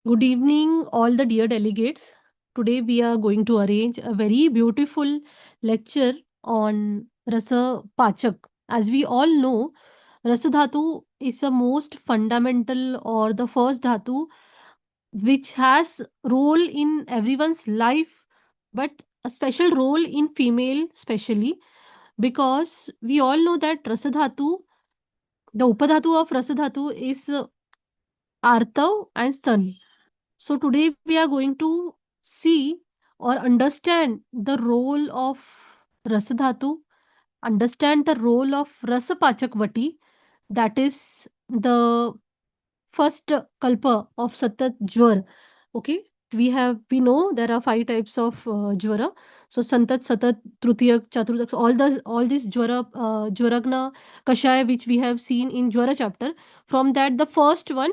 Good evening, all the dear delegates. Today we are going to arrange a very beautiful lecture on Rasa Pachak. As we all know, Rasa Dhatu is the most fundamental or the first Dhatu which has role in everyone's life, but a special role in female especially because we all know that Rasa Dhatu, the Upadhatu of Rasa Dhatu is Artav and Sun. So today we are going to see or understand the role of Rasadhatu, understand the role of Rasapachakvati, that is the first kalpa of Satat Jwar. Okay, we know there are five types of jwara. So Santat, Satat, Trutiyak, Chaturdak, so all these jwaragna, kashaya which we have seen in Jwara chapter. From that, the first one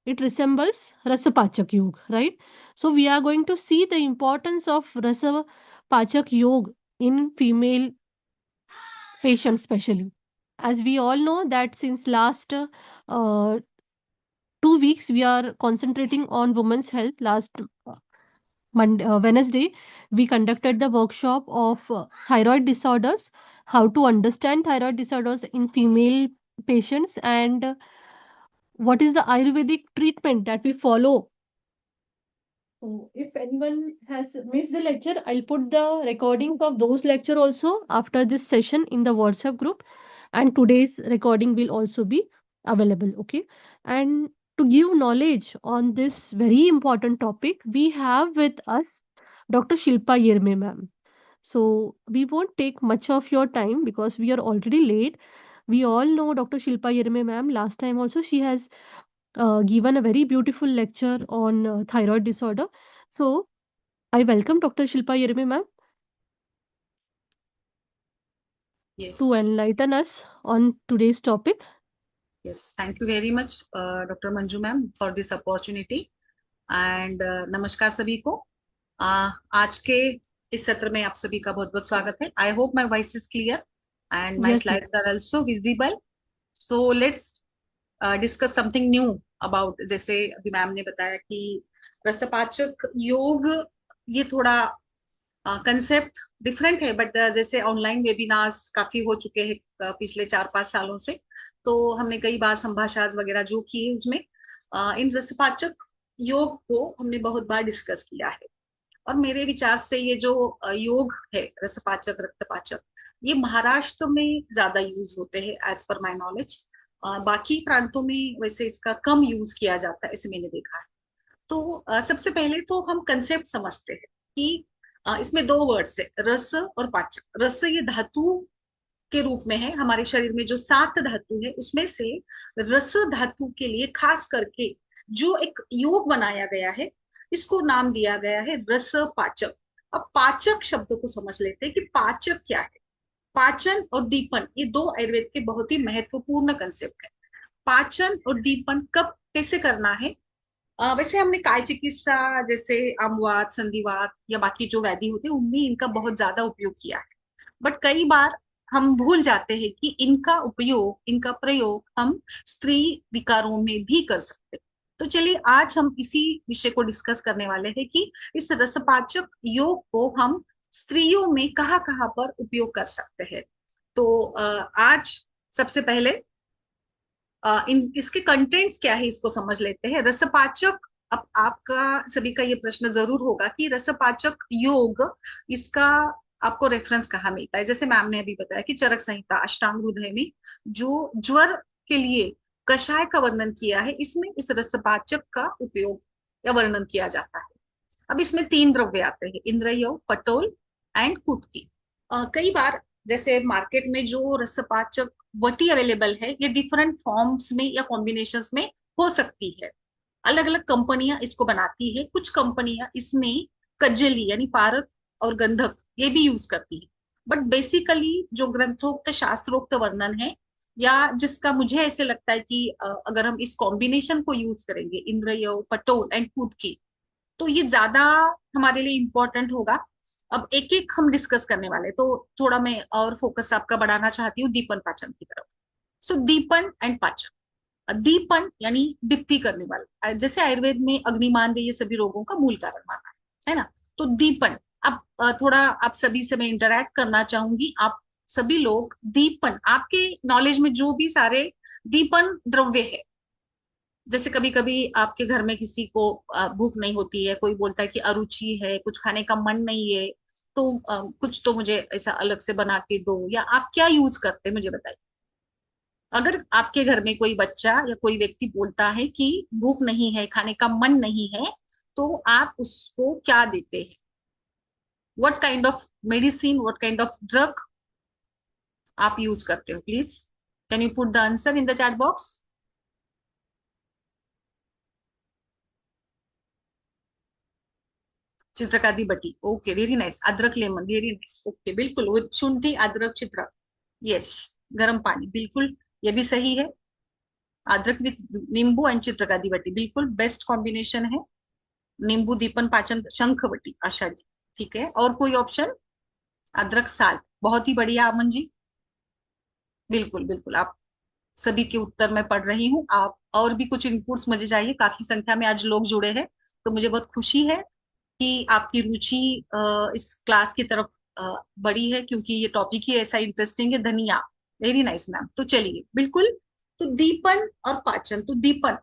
it resembles Rasapachak Yog, right? So we are going to see the importance of Rasapachak Yog in female patients, especially as we all know that since last 2 weeks we are concentrating on women's health. Last Wednesday we conducted the workshop of thyroid disorders, how to understand thyroid disorders in female patients, and what is the ayurvedic treatment that we follow. So if anyone has missed the lecture, I'll put the recordings of those lecture also after this session in the WhatsApp group, and today's recording will also be available. Okay, and to give knowledge on this very important topic, we have with us Dr. Shilpa Yerme ma'am. So we won't take much of your time because we are already late. We all know Dr. Shilpa Yerme ma'am. Last time also she has given a very beautiful lecture on thyroid disorder. So I welcome Dr. Shilpa Yerme ma'am to Yes, enlighten us on today's topic. yes. Thank you very much, Dr. Manju ma'am, for this opportunity. And नमस्कार सभी को। आज के इस सत्र में आप सभी का बहुत बहुत स्वागत है। I hope my voice is clear and my Yes, ma'am. Slides are also visible. So let's discuss something new about, जैसे अभी मैम ने बताया कि रसपाचक योग ये थोड़ा कंसेप्ट डिफरेंट है, बट जैसे ऑनलाइन वेबिनार्स काफी हो चुके हैं पिछले 4-5 सालों से, तो हमने कई बार संभाषण वगैरह जो किए उसमें इन रसपाचक योग को हमने बहुत बार डिस्कस किया है। और मेरे विचार से ये जो योग है रसपाचक रक्तपाचक, ये महाराष्ट्र में ज्यादा यूज होते हैं एज पर माय नॉलेज। बाकी प्रांतों में वैसे इसका कम यूज किया जाता है, ऐसे मैंने देखा है। तो सबसे पहले तो हम कंसेप्ट समझते हैं कि इसमें दो वर्ड्स है, रस और पाचक। रस ये धातु के रूप में है। हमारे शरीर में जो 7 धातु है उसमें से रस धातु के लिए खास करके जो एक योग बनाया गया है, इसको नाम दिया गया है रस पाचक। अब पाचक शब्द को समझ लेते हैं कि पाचक क्या है। पाचन और दीपन ये दो आयुर्वेद के बहुत ही महत्वपूर्ण कंसेप्ट है। पाचन और दीपन कब कैसे करना है, वैसे हमने काय चिकित्सा जैसे अम्लवात संधिवात या बाकी जो व्याधि होते हैं उनमें इनका बहुत ज्यादा उपयोग किया है। बट कई बार हम भूल जाते हैं कि इनका उपयोग, इनका प्रयोग हम स्त्री विकारों में भी कर सकते हैं। तो चलिए आज हम इसी विषय को डिस्कस करने वाले हैं कि इस रसपाचक योग को हम स्त्रियों में कहाँ कहाँ पर उपयोग कर सकते हैं। तो आज सबसे पहले इन इसके कंटेंट्स क्या है इसको समझ लेते हैं। रसपाचक, अब आपका सभी का ये प्रश्न जरूर होगा कि रसपाचक योग, इसका आपको रेफरेंस कहाँ मिलता है। जैसे मैम ने अभी बताया कि चरक संहिता अष्टांग हृदय में जो ज्वर के लिए कषाय का वर्णन किया है, इसमें इस रसपाचक का उपयोग या वर्णन किया जाता है। अब इसमें 3 द्रव्य आते हैं, इंद्रयोग, पटोल एंड कुटकी। कई बार जैसे मार्केट में जो रसपाचक वटी अवेलेबल है, ये डिफरेंट फॉर्म्स में या कॉम्बिनेशंस में हो सकती है। अलग अलग कंपनियां इसको बनाती है। कुछ कंपनियां इसमें कज्जली यानी पारक और गंधक ये भी यूज करती है। बट बेसिकली जो ग्रंथोक्त शास्त्रोक्त वर्णन है, या जिसका मुझे ऐसे लगता है कि अगर हम इस कॉम्बिनेशन को यूज करेंगे इंद्रयोग, पटोल एंड कुटकी, तो ये ज्यादा हमारे लिए इम्पोर्टेंट होगा। अब एक एक हम डिस्कस करने वाले, तो थोड़ा मैं और फोकस आपका बढ़ाना चाहती हूँ दीपन पाचन की तरफ। सो दीपन एंड पाचन, दीपन यानी दीप्ति करने वाला, जैसे आयुर्वेद में अग्निमांद ये सभी रोगों का मूल कारण माना है ना। तो दीपन, अब थोड़ा आप सभी से मैं इंटरेक्ट करना चाहूंगी। आप सभी लोग दीपन, आपके नॉलेज में जो भी सारे दीपन द्रव्य है, जैसे कभी कभी आपके घर में किसी को भूख नहीं होती है, कोई बोलता है कि अरुचि है, कुछ खाने का मन नहीं है, तो कुछ तो मुझे ऐसा अलग से बना के दो, या आप क्या यूज करते हैं मुझे बताइए। अगर आपके घर में कोई बच्चा या कोई व्यक्ति बोलता है कि भूख नहीं है, खाने का मन नहीं है, तो आप उसको क्या देते हैं? What kind of medicine, what kind of drug आप यूज करते हो? Please can you put the answer in the chat box. चित्रकादी बटी, ओके वेरी नाइस। अदरक लेमन, वेरी नाइस, ओके बिल्कुल, वो शुंठी अदरक चित्र, यस। गर्म पानी, बिल्कुल ये भी सही है। अदरक विथ नींबू एंड चित्रकादी बटी, बिल्कुल बेस्ट कॉम्बिनेशन है। नींबू दीपन पाचन शंखवटी, आशा जी ठीक है। और कोई ऑप्शन? अदरक साल, बहुत ही बढ़िया अमन जी, बिल्कुल बिल्कुल। आप सभी के उत्तर मैं पढ़ रही हूँ। आप और भी कुछ इनपुट्स मुझे चाहिए, काफी संख्या में आज लोग जुड़े हैं, तो मुझे बहुत खुशी है कि आपकी रुचि इस क्लास की तरफ बढ़ी है, क्योंकि ये टॉपिक ही ऐसा इंटरेस्टिंग है। धनिया, वेरी नाइस मैम। तो चलिए बिल्कुल, तो दीपन और पाचन, तो दीपन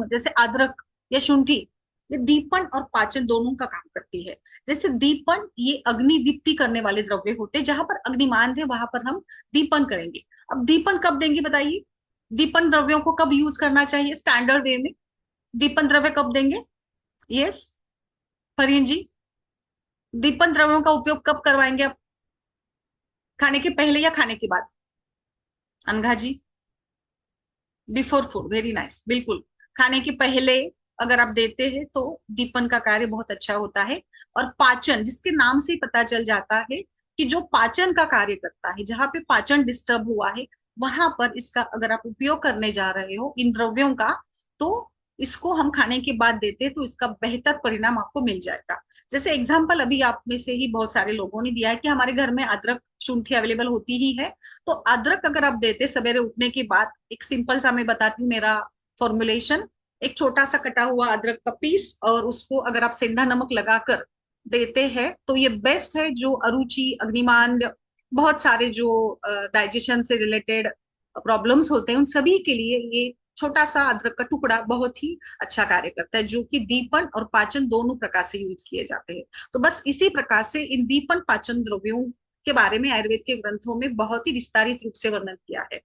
जैसे अदरक या शुंठी, ये दीपन और पाचन दोनों का काम करती है। जैसे दीपन ये अग्नि दीप्ति करने वाले द्रव्य होते हैं, जहां पर अग्निमान है वहां पर हम दीपन करेंगे। अब दीपन कब देंगे बताइए? दीपन द्रव्यों को कब यूज करना चाहिए स्टैंडर्ड वे में? दीपन द्रव्य कब देंगे? यस, फरीन जी, दीपन द्रव्यों का उपयोग कब करवाएंगे आप? खाने के पहले या खाने के बाद? अनघा जी, बिफोर फूड, वेरी नाइस, बिल्कुल। खाने के पहले अगर आप देते हैं तो दीपन का कार्य बहुत अच्छा होता है। और पाचन, जिसके नाम से ही पता चल जाता है कि जो पाचन का कार्य करता है, जहां पे पाचन डिस्टर्ब हुआ है, वहां पर इसका अगर आप उपयोग करने जा रहे हो इन द्रव्यों का, तो इसको हम खाने के बाद देते हैं तो इसका बेहतर परिणाम आपको मिल जाएगा। जैसे एग्जाम्पल अभी आप में से ही बहुत सारे लोगों ने दिया है कि हमारे घर में अदरक शुंठी अवेलेबल होती ही है, तो अदरक अगर आप देते सवेरे उठने के बाद, एक सिंपल सा मैं बताती हूँ मेरा फॉर्मुलेशन। एक छोटा सा कटा हुआ अदरक का पीस, और उसको अगर आप सेंधा नमक लगाकर देते हैं तो ये बेस्ट है। जो अरुचि, अग्निमांद, बहुत सारे जो डाइजेशन से रिलेटेड प्रॉब्लम्स होते हैं, उन सभी के लिए ये छोटा सा अदरक का टुकड़ा बहुत ही अच्छा कार्य करता है, जो कि दीपन और पाचन दोनों प्रकार से यूज किए जाते हैं। तो बस इसी प्रकार से इन दीपन पाचन द्रव्यों के बारे में आयुर्वेद के ग्रंथों में बहुत ही विस्तारित रूप से वर्णन किया है।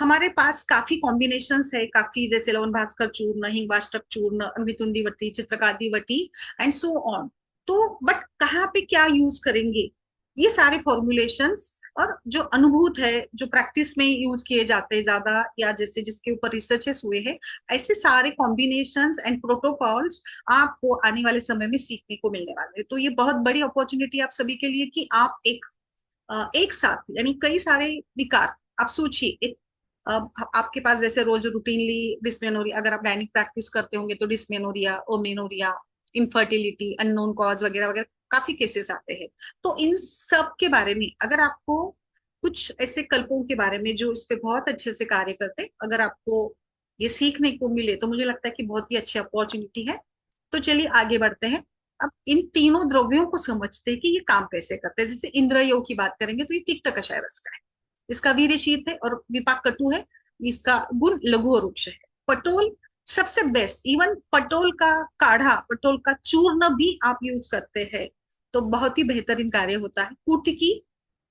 हमारे पास काफी कॉम्बिनेशंस है, काफी, जैसे लवन भास्कर चूर्ण, हिंगवाष्टक चूर्ण, अमृतुंडी वटी, चित्रकादी वटी एंड सो ऑन। तो बट कहाँ पे क्या यूज करेंगे, ये सारे फॉर्मुलेशंस और जो अनुभूत है, जो प्रैक्टिस में यूज किए जाते हैं ज्यादा, या जैसे जिसके ऊपर रिसर्चेस हुए हैं, ऐसे सारे कॉम्बिनेशंस एंड प्रोटोकॉल्स आपको आने वाले समय में सीखने को मिलने वाले हैं। तो ये बहुत बड़ी अपॉर्चुनिटी आप सभी के लिए कि आप एक साथ यानी कई सारे विकार, आप सोचिए एक, आपके पास जैसे रोज रूटीनली डिस्मेनोरिया, अगर आप गायनिक प्रैक्टिस करते होंगे तो डिस्मेनोरिया, ओमेनोरिया, इनफर्टिलिटी, अननोन कॉज वगैरह वगैरह काफी केसेस आते हैं। तो इन सब के बारे में अगर आपको कुछ ऐसे कल्पों के बारे में जो इस पे बहुत अच्छे से कार्य करते हैं, अगर आपको ये सीखने को मिले, तो मुझे लगता है कि बहुत ही अच्छी अपॉर्चुनिटी है। तो चलिए आगे बढ़ते हैं। अब इन तीनों द्रव्यों को समझते हैं कि ये काम कैसे करते हैं। जैसे इंद्रयोग की बात करेंगे तो ये तिक्त कषाय रस का है, इसका वीर्य शीत है और विपाक कटु है, इसका गुण लघु और रुक्ष है। पटोल सबसे बेस्ट, इवन पटोल का काढ़ा, पटोल का चूर्ण भी आप यूज करते हैं तो बहुत ही बेहतरीन कार्य होता है। कुटकी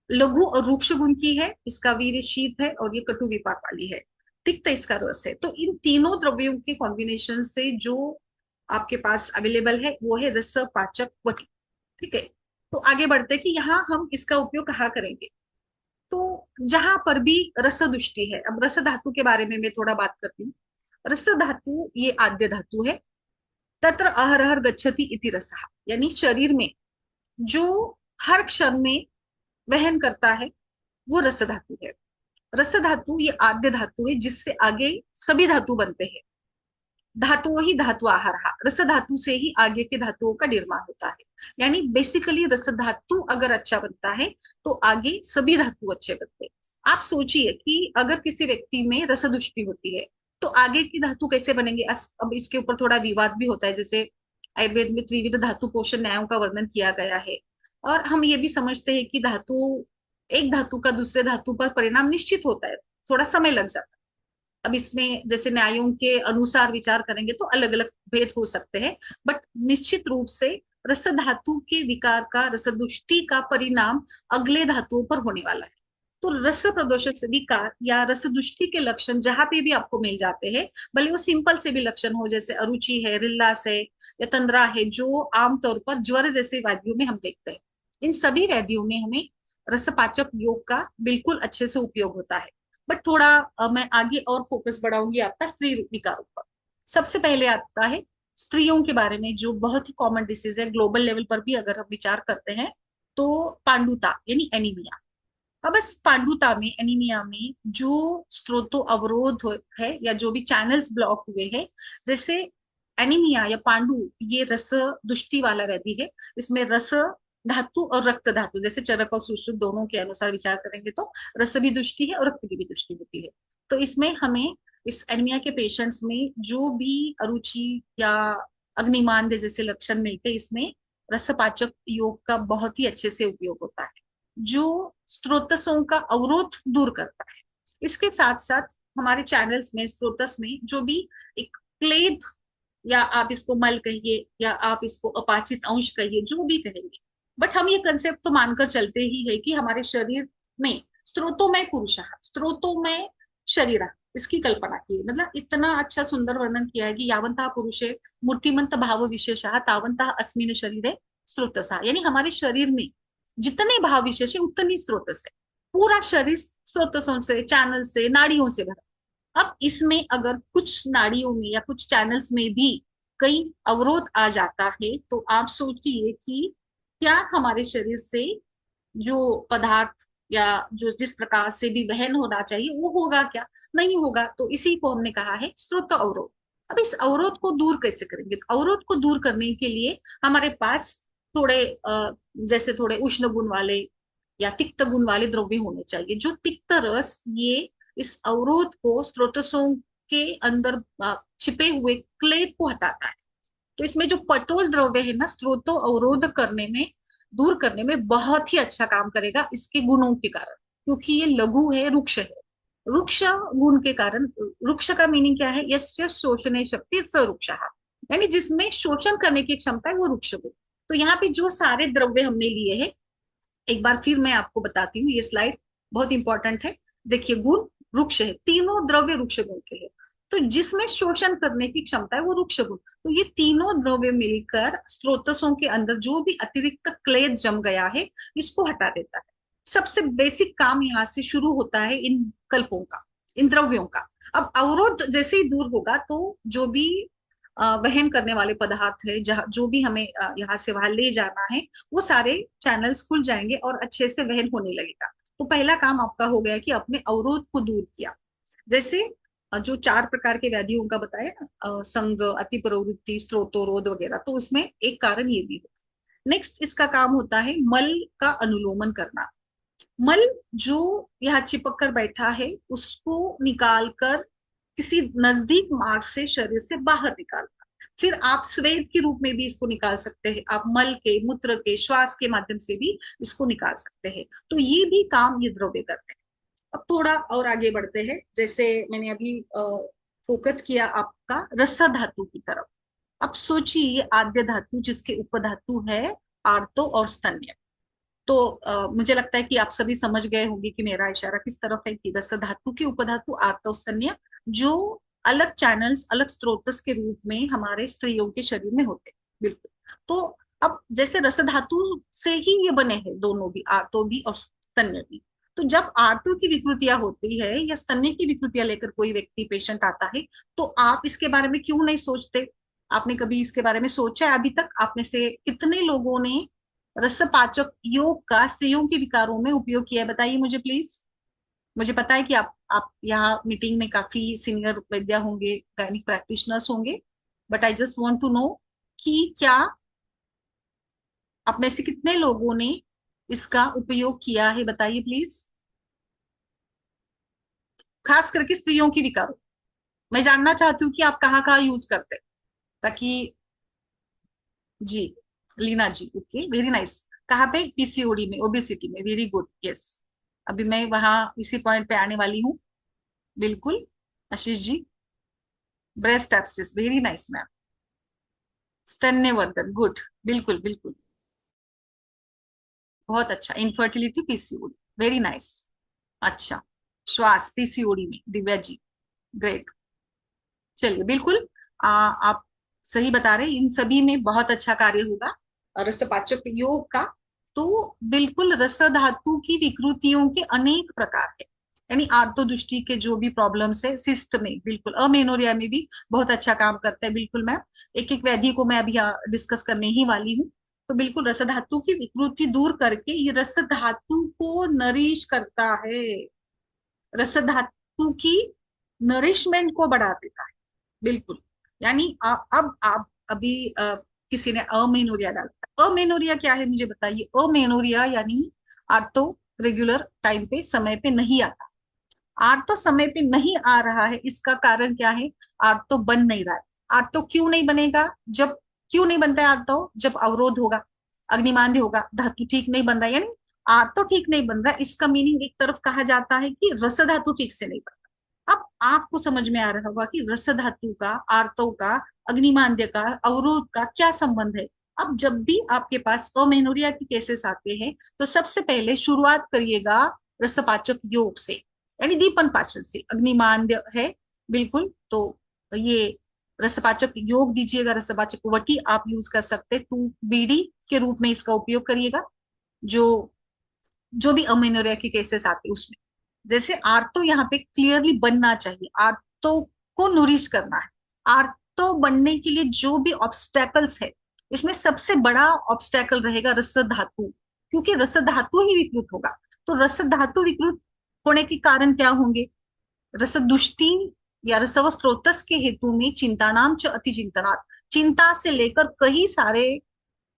लघु और रुक्ष गुण की है, इसका वीर्य शीत है और ये कटु विपाक वाली है। तिक्त इसका रस है। तो इन तीनों द्रव्यों के कॉम्बिनेशन से जो आपके पास अवेलेबल है वो है रस पाचक वटी। ठीक है, तो आगे बढ़ते हैं कि यहाँ हम इसका उपयोग कहाँ करेंगे। तो जहां पर भी रस दुष्टि है, अब रस धातु के बारे में मैं थोड़ा बात करती हूँ। रस धातु ये आद्य धातु है। तत्र अहरहर गच्छति इति रसः, यानी शरीर में जो हर क्षण में वहन करता है वो रस धातु है। रस धातु ये आद्य धातु है, जिससे आगे सभी धातु बनते हैं। धातु ही धातु आहार, रस धातु से ही आगे के धातुओं का निर्माण होता है। यानी बेसिकली रस धातु अगर अच्छा बनता है तो आगे सभी धातु अच्छे बनते हैं। आप सोचिए कि अगर किसी व्यक्ति में रस दुष्टि होती है, तो आगे की धातु कैसे बनेंगे, अब इसके ऊपर थोड़ा विवाद भी होता है। जैसे आयुर्वेद में त्रिविध धातु पोषण न्यायों का वर्णन किया गया है, और हम ये भी समझते हैं कि धातु, एक धातु का दूसरे धातु पर परिणाम निश्चित होता है, थोड़ा समय लग जाता है। अब इसमें जैसे न्यायों के अनुसार विचार करेंगे तो अलग अलग भेद हो सकते हैं, बट निश्चित रूप से रस धातु के विकार का, रसदुष्टि का परिणाम अगले धातुओं पर होने वाला है। तो रस प्रदोषक विकार या रस दुष्टि के लक्षण जहां पे भी आपको मिल जाते हैं, भले वो सिंपल से भी लक्षण हो, जैसे अरुचि है, रिल्लास है या तंद्रा है, जो आमतौर पर ज्वर जैसे व्याधियों में हम देखते हैं, इन सभी व्याधियों में हमें रसपाचक योग का बिल्कुल अच्छे से उपयोग होता है। बट थोड़ा मैं आगे और फोकस बढ़ाऊंगी आपका स्त्री विकारों पर। सबसे पहले आता है स्त्रियों के बारे में, जो बहुत ही कॉमन डिसीज है ग्लोबल लेवल पर भी अगर हम विचार करते हैं, तो पांडुता यानी एनीमिया। अब इस पांडुता में, एनीमिया में जो स्त्रोतो अवरोध है या जो भी चैनल्स ब्लॉक हुए हैं, जैसे एनीमिया या पांडु, ये रस दुष्टि वाला व्याधि है। इसमें रस धातु और रक्त धातु, जैसे चरक और सुश्रुत दोनों के अनुसार विचार करेंगे तो रस भी दुष्टि है और रक्त की भी दुष्टि होती है। तो इसमें हमें, इस एनीमिया के पेशेंट्स में जो भी अरुचि या अग्निमांद्य जैसे लक्षण मिलते हैं, इसमें रसपाचक योग का बहुत ही अच्छे से उपयोग होता है, जो स्रोतसों का अवरोध दूर करता है। इसके साथ साथ हमारे चैनल्स में, स्रोतस में जो भी एक प्लेग, या आप इसको मल कहिए या आप इसको अपाचित अंश कहिए, जो भी कहेंगे, बट हम ये कंसेप्ट तो मानकर चलते ही है कि हमारे शरीर में स्त्रोतो में पुरुष, स्त्रोतो में शरीर, इसकी कल्पना की है। मतलब इतना अच्छा सुंदर वर्णन किया है कि यावंता पुरुषे मूर्तिमंत भाव विशेष तावंता अस्मिन शरीरे स्रोतसा, यानी हमारे शरीर में जितने भाव विशेष है उतनी स्रोतस है। पूरा शरीर स्रोतसों से, चैनल से, नाड़ियों से भरा। अब इसमें अगर कुछ नाड़ियों में या कुछ चैनल्स में भी कई अवरोध आ जाता है, तो आप सोचिए कि क्या हमारे शरीर से जो पदार्थ या जो जिस प्रकार से भी वहन होना चाहिए वो होगा क्या? नहीं होगा। तो इसी को हमने कहा है स्रोत अवरोध। अब इस अवरोध को दूर कैसे करेंगे? तो अवरोध को दूर करने के लिए हमारे पास थोड़े जैसे थोड़े उष्ण गुण वाले या तिक्त गुण वाले द्रव्य होने चाहिए। जो तिक्त रस, ये इस अवरोध को, स्रोतसों के अंदर छिपे हुए क्लेद को हटाता है। तो इसमें जो पटोल द्रव्य है ना, स्रोतो अवरोध करने में, दूर करने में बहुत ही अच्छा काम करेगा इसके गुणों के कारण, क्योंकि ये लघु है, रुक्ष है। रुक्ष गुण के कारण, रुक्ष का मीनिंग क्या है? यस्य शोषणे शक्ति स रुक्ष, यानी जिसमें शोषण करने की क्षमता है, वो रुक्ष गुण। तो यहाँ पे जो सारे द्रव्य हमने लिए हैं, एक बार फिर मैं आपको बताती हूँ, ये स्लाइड बहुत इंपॉर्टेंट है। देखिए, गुण वृक्ष है, तीनों द्रव्य वृक्ष गुण के हैं। तो जिसमें शोषण करने की क्षमता है वो वृक्ष गुण। तो ये तीनों द्रव्य मिलकर स्रोतसों के अंदर जो भी अतिरिक्त क्लेद जम गया है, इसको हटा देता है। सबसे बेसिक काम यहाँ से शुरू होता है इन कल्पों का, इन द्रव्यों का। अब अवरोध जैसे ही दूर होगा, तो जो भी वहन करने वाले पदार्थ है, जहाँ जो भी हमें यहाँ से वहां ले जाना है, वो सारे चैनल्स खुल जाएंगे और अच्छे से वहन होने लगेगा। तो पहला काम आपका हो गया कि अपने अवरोध को दूर किया। जैसे जो 4 प्रकार के व्याधियों का बताया ना, संग, अति प्रवृत्ति, स्त्रोतोरोध वगैरह, तो उसमें एक कारण ये भी होता है। नेक्स्ट इसका काम होता है मल का अनुलोमन करना। मल जो यहाँ चिपक कर बैठा है, उसको निकाल कर किसी नजदीक मार्ग से शरीर से बाहर निकालना। फिर आप स्वेद के रूप में भी इसको निकाल सकते हैं, आप मल के, मूत्र के, श्वास के माध्यम से भी इसको निकाल सकते हैं। तो ये भी काम ये द्रव्य करते हैं। अब थोड़ा और आगे बढ़ते हैं। जैसे मैंने अभी फोकस किया आपका रसा धातु की तरफ। अब सोचिए, आद्य धातु जिसके उपधातु है आर्तो और स्तन्य। तो मुझे लगता है कि आप सभी समझ गए होंगे कि मेरा इशारा किस तरफ है, कि रस धातु के उपधातु आर्तोस्तन्य, जो अलग चैनल्स, अलग स्रोतस के रूप में हमारे स्त्रियों के शरीर में होते हैं। बिल्कुल। तो अब जैसे रस धातु से ही ये बने हैं दोनों भी, आर्तो भी और स्तन्य भी। तो जब आर्तो की विकृतियां होती है या स्तन्य की विकृतियां लेकर कोई व्यक्ति, पेशेंट आता है, तो आप इसके बारे में क्यों नहीं सोचते? आपने कभी इसके बारे में सोचा है? अभी तक आप में से कितने लोगों ने रसपाचक योग का स्त्रियों के विकारों में उपयोग किया है? बताइए मुझे प्लीज। मुझे पता है कि आप यहाँ मीटिंग में काफी सीनियर वैद्य होंगे, गायनिक प्रैक्टिशनर्स होंगे, but I just want to know कि क्या आप में से कितने लोगों ने इसका उपयोग किया है? बताइए प्लीज। खास करके स्त्रियों की विकारों। मैं जानना चाहती हूँ कि आप कहाँ कहाँ यूज करते हैं, ताकि। जी, लीना जी, ओके, वेरी नाइस। कहाँ पे? पीसीओडी में, ओबेसिटी में, वेरी गुड, यस। अभी मैं वहां इसी पॉइंट पे आने वाली हूँ। बिल्कुल। Ashish ji, breast abscess, very nice ma'am. स्तन्यवर्धन, गुड। बिल्कुल बिल्कुल, बहुत अच्छा। Infertility, PCOD, very nice. अच्छा, श्वास, पीसीओडी में, दिव्या जी, ग्रेट। चलिए, बिल्कुल। आप सही बता रहे हैं, इन सभी में बहुत अच्छा कार्य होगा रसपाचक योग का। तो बिल्कुल, रस धातु की विकृतियों के अनेक प्रकार है, यानी आर्तोदृष्टि के जो भी प्रॉब्लम्स है, सिस्ट में, बिल्कुल, अमेनोरिया में भी बहुत अच्छा काम करता है। बिल्कुल मैम, एक एक व्याधि को मैं अभी डिस्कस करने ही वाली हूँ। तो बिल्कुल, रस धातु की विकृति दूर करके ये रस धातु को नरिश करता है, रस धातु की नरिशमेंट को बढ़ा देता है। बिल्कुल। यानी अब आप अभी किसी ने अमेनोरिया डाला, अमेनोरिया क्या है मुझे बताइए? अमेनोरिया यानी आर्तो रेगुलर टाइम पे, समय पे नहीं आता। आर्तो समय पे नहीं आ रहा है, इसका कारण क्या है? आर्तो बन नहीं रहा है। आर्तो क्यों नहीं बनेगा? जब क्यों नहीं बनता है आर्तो? जब अवरोध होगा, अग्निमांद्य होगा, धातु ठीक नहीं बन रहा है, यानी आर्तो ठीक नहीं बन रहा है। इसका मीनिंग एक तरफ कहा जाता है कि रस धातु ठीक से नहीं बन। अब आपको समझ में आ रहा होगा कि रस धातु का, आर्तव का, अग्निमांद्य का, अवरोध का क्या संबंध है। अब जब भी आपके पास अमेनोरिया के केसेस आते हैं, तो सबसे पहले शुरुआत करिएगा रसपाचक योग से, यानी दीपन पाचन से। अग्निमांद्य है, बिल्कुल, तो ये रसपाचक योग दीजिएगा। रसपाचक वटी आप यूज कर सकते, 2BD के रूप में इसका उपयोग करिएगा। जो जो भी अमेनोरिया के केसेस आते हैं उसमें, जैसे आर्तो यहाँ पे क्लियरली बनना चाहिए, आर्तो को नूरिश करना है। आर्तो बनने के लिए जो भी ऑब्स्टेकल्स है, इसमें सबसे बड़ा ऑब्स्टेकल रहेगा रस धातु, क्योंकि रस धातु ही विकृत होगा। तो रस धातु विकृत होने के कारण क्या होंगे? रसदुष्टि या रसव स्रोतस के हेतु में चिंतानाम च अति चिंतनात्, चिंता से लेकर कई सारे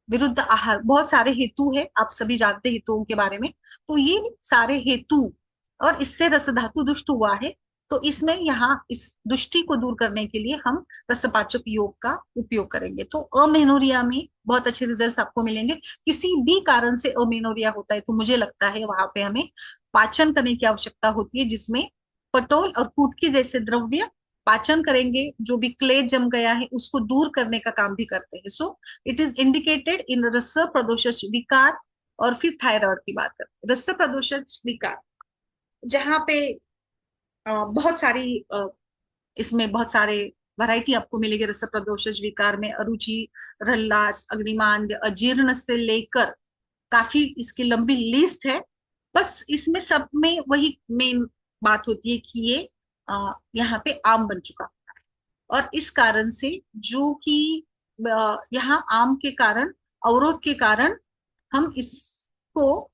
विरुद्ध आहार, बहुत सारे हेतु है, आप सभी जानते हैं हेतुओं के बारे में। तो ये सारे हेतु, और इससे रस धातु दुष्ट हुआ है। तो इसमें यहाँ इस दुष्टि को दूर करने के लिए हम रसपाचक योग का उपयोग करेंगे। तो अमेनोरिया में बहुत अच्छे रिजल्ट्स आपको मिलेंगे। किसी भी कारण से अमेनोरिया होता है, तो मुझे लगता है वहां पे हमें पाचन करने की आवश्यकता होती है, जिसमें पटोल और कुटकी जैसे द्रव्य पाचन करेंगे, जो भी क्ले जम गया है उसको दूर करने का काम भी करते हैं। सो इट इज इंडिकेटेड इन रस प्रदोष विकार। और फिर थायराइड की बात करते हैं, रस प्रदोष विकार, जहाँ पे बहुत सारी इसमें बहुत सारे वैरायटी आपको मिलेगी रस प्रदोष विकार में। अरुचि, रल्लास, अग्निमांद्य, अजीर्ण से लेकर काफी इसकी लंबी लिस्ट है। बस इसमें सब में वही मेन बात होती है कि ये यहाँ पे आम बन चुका, और इस कारण से, जो कि यहाँ आम के कारण, अवरोध के कारण, हम इसको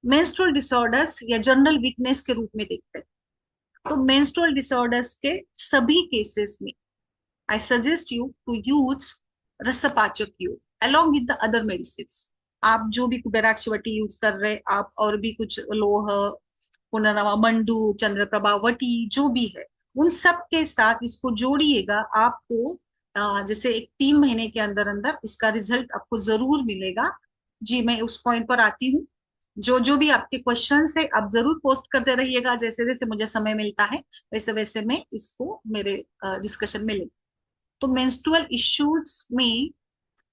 मेंस्ट्रुअल डिसऑर्डर्स या जनरल वीकनेस के रूप में देखते हैं। तो मेंस्ट्रुअल डिसऑर्डर्स के सभी केसेस में I suggest you to use रसपाचक योग along with the other medicines। आप जो भी कुबेराक्षवटी यूज कर रहे, आप और भी कुछ लोह, पुनर्नवा, मंडू, चंद्रप्रभा, वटी, जो भी है, उन सब के साथ इसको जोड़िएगा। आपको जैसे एक 3 महीने के अंदर अंदर इसका रिजल्ट आपको जरूर मिलेगा। जी, मैं उस पॉइंट पर आती हूँ। जो जो भी आपके क्वेश्चंस है, आप जरूर पोस्ट करते रहिएगा, जैसे जैसे मुझे समय मिलता है वैसे वैसे मैं इसको मेरे डिस्कशन में ले। तो मेंस्ट्रुअल इश्यूज में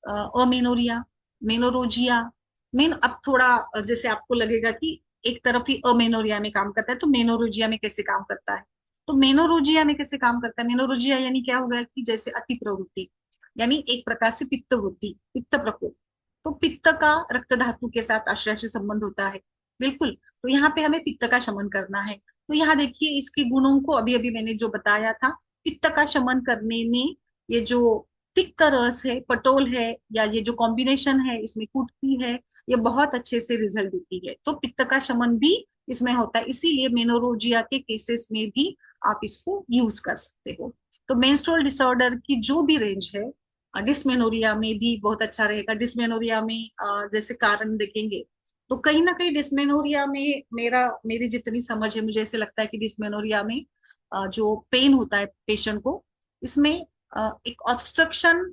अमेनोरिया, मेनोरोजिया, मेन, अब थोड़ा जैसे आपको लगेगा कि एक तरफ ही अमेनोरिया में काम करता है, तो मेनोरोजिया में कैसे काम करता है? तो मेनोरोजिया में कैसे काम करता है? मेनोरोजिया यानी क्या होगा कि जैसे अति प्रवृत्ति, यानी एक प्रकार से पित्त वृद्धि, पित्त प्रकोप। तो पित्त का रक्त धातु के साथ आश्रय से संबंध होता है, बिल्कुल। तो यहाँ पे हमें पित्त का शमन करना है। तो यहाँ देखिए, इसके गुणों को अभी अभी मैंने जो बताया था, पित्त का शमन करने में ये जो तिक्त रस है, पटोल है, या ये जो कॉम्बिनेशन है, इसमें कुटकी है, ये बहुत अच्छे से रिजल्ट देती है। तो पित्त का शमन भी इसमें होता है, इसीलिए मेनोरोजिया के केसेस में भी आप इसको यूज कर सकते हो। तो मेंस्ट्रुअल डिसऑर्डर की जो भी रेंज है, डिस्मेनोरिया में भी बहुत अच्छा रहेगा। डिस्मेनोरिया में जैसे कारण देखेंगे, तो कहीं ना कहीं डिस्मेनोरिया में मेरी जितनी समझ है, मुझे ऐसे लगता है कि डिस्मेनोरिया में जो पेन होता है पेशेंट को, इसमें एक ऑब्स्ट्रक्शन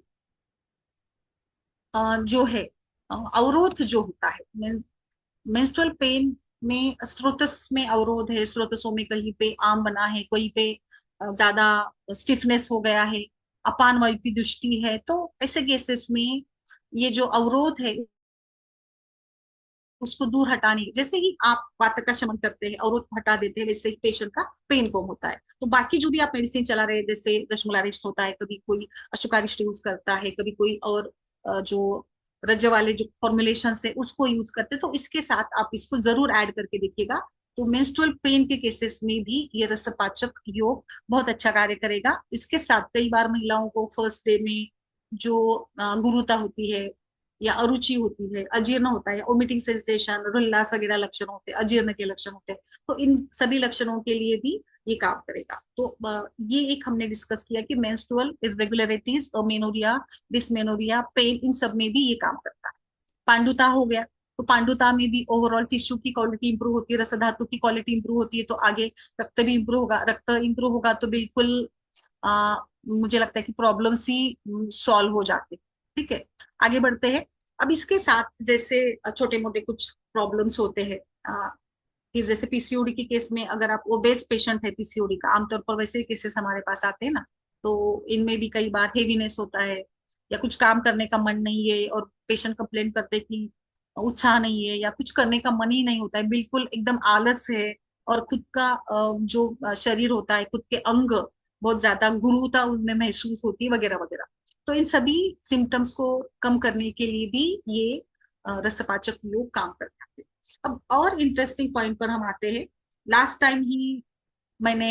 जो है, अवरोध जो होता है मेंस्ट्रुअल पेन में, स्रोतस में अवरोध है, स्रोतसों में कहीं पे आम बना है, कहीं पे ज्यादा स्टिफनेस हो गया है, अपान वायु की दृष्टि है, तो ऐसे केसेस में ये जो अवरोध है उसको दूर हटाने, जैसे ही आप वात का शमन करते हैं, अवरोध हटा देते हैं, वैसे ही पेशेंट का पेन कम होता है। तो बाकी जो भी आप मेडिसिन चला रहे हैं, जैसे दशमूलारिष्ट होता है, कभी कोई अशुकारिष्ट यूज करता है, कभी कोई और जो रज्जु वाले जो फॉर्मुलेशन है उसको यूज करते हैं, तो इसके साथ आप इसको जरूर ऐड करके देखिएगा। तो मेंस्ट्रुअल पेन के केसेस में भी ये रसपाचक योग बहुत अच्छा कार्य करेगा। इसके साथ कई बार महिलाओं को फर्स्ट डे में जो गुरुता होती है या अरुचि होती है, अजीर्ण होता है, वोमिटिंग सेंसेशन, उल्लास वगैरह लक्षण होते हैं, अजीर्ण के लक्षण होते हैं, तो इन सभी लक्षणों के लिए भी ये काम करेगा। तो ये एक हमने डिस्कस किया कि मेंस्ट्रुअल इरेगुलरिटीज, मेनोरिया, डिसमेनोरिया, पेन, इन सब में भी ये काम करता है। पांडुता हो गया, तो पांडुता में भी ओवरऑल टिश्यू की क्वालिटी इंप्रूव होती है, रस धातु की क्वालिटी इंप्रूव होती है, तो आगे रक्त भी इंप्रूव होगा, रक्त इंप्रूव होगा तो बिल्कुल आ, मुझे लगता है कि प्रॉब्लम्स ही सॉल्व हो जाते हैं। ठीक है, आगे बढ़ते हैं। अब इसके साथ जैसे छोटे मोटे कुछ प्रॉब्लम्स होते हैं, फिर जैसे पीसीओडी के केस में, अगर आप ओबेस पेशेंट है पीसीओडी का, आमतौर पर वैसे ही केसेस हमारे पास आते हैं ना, तो इनमें भी कई बार हेवीनेस होता है, या कुछ काम करने का मन नहीं है, और पेशेंट कंप्लेन करते हैं कि उत्साह नहीं है, या कुछ करने का मन ही नहीं होता है, बिल्कुल एकदम आलस है, और खुद का जो शरीर होता है, खुद के अंग बहुत ज्यादा गुरुता उनमें महसूस होती है, वगैरह वगैरह। तो इन सभी सिम्टम्स को कम करने के लिए भी ये रसपाचक योग काम करता है। अब और इंटरेस्टिंग पॉइंट पर हम आते हैं। लास्ट टाइम ही मैंने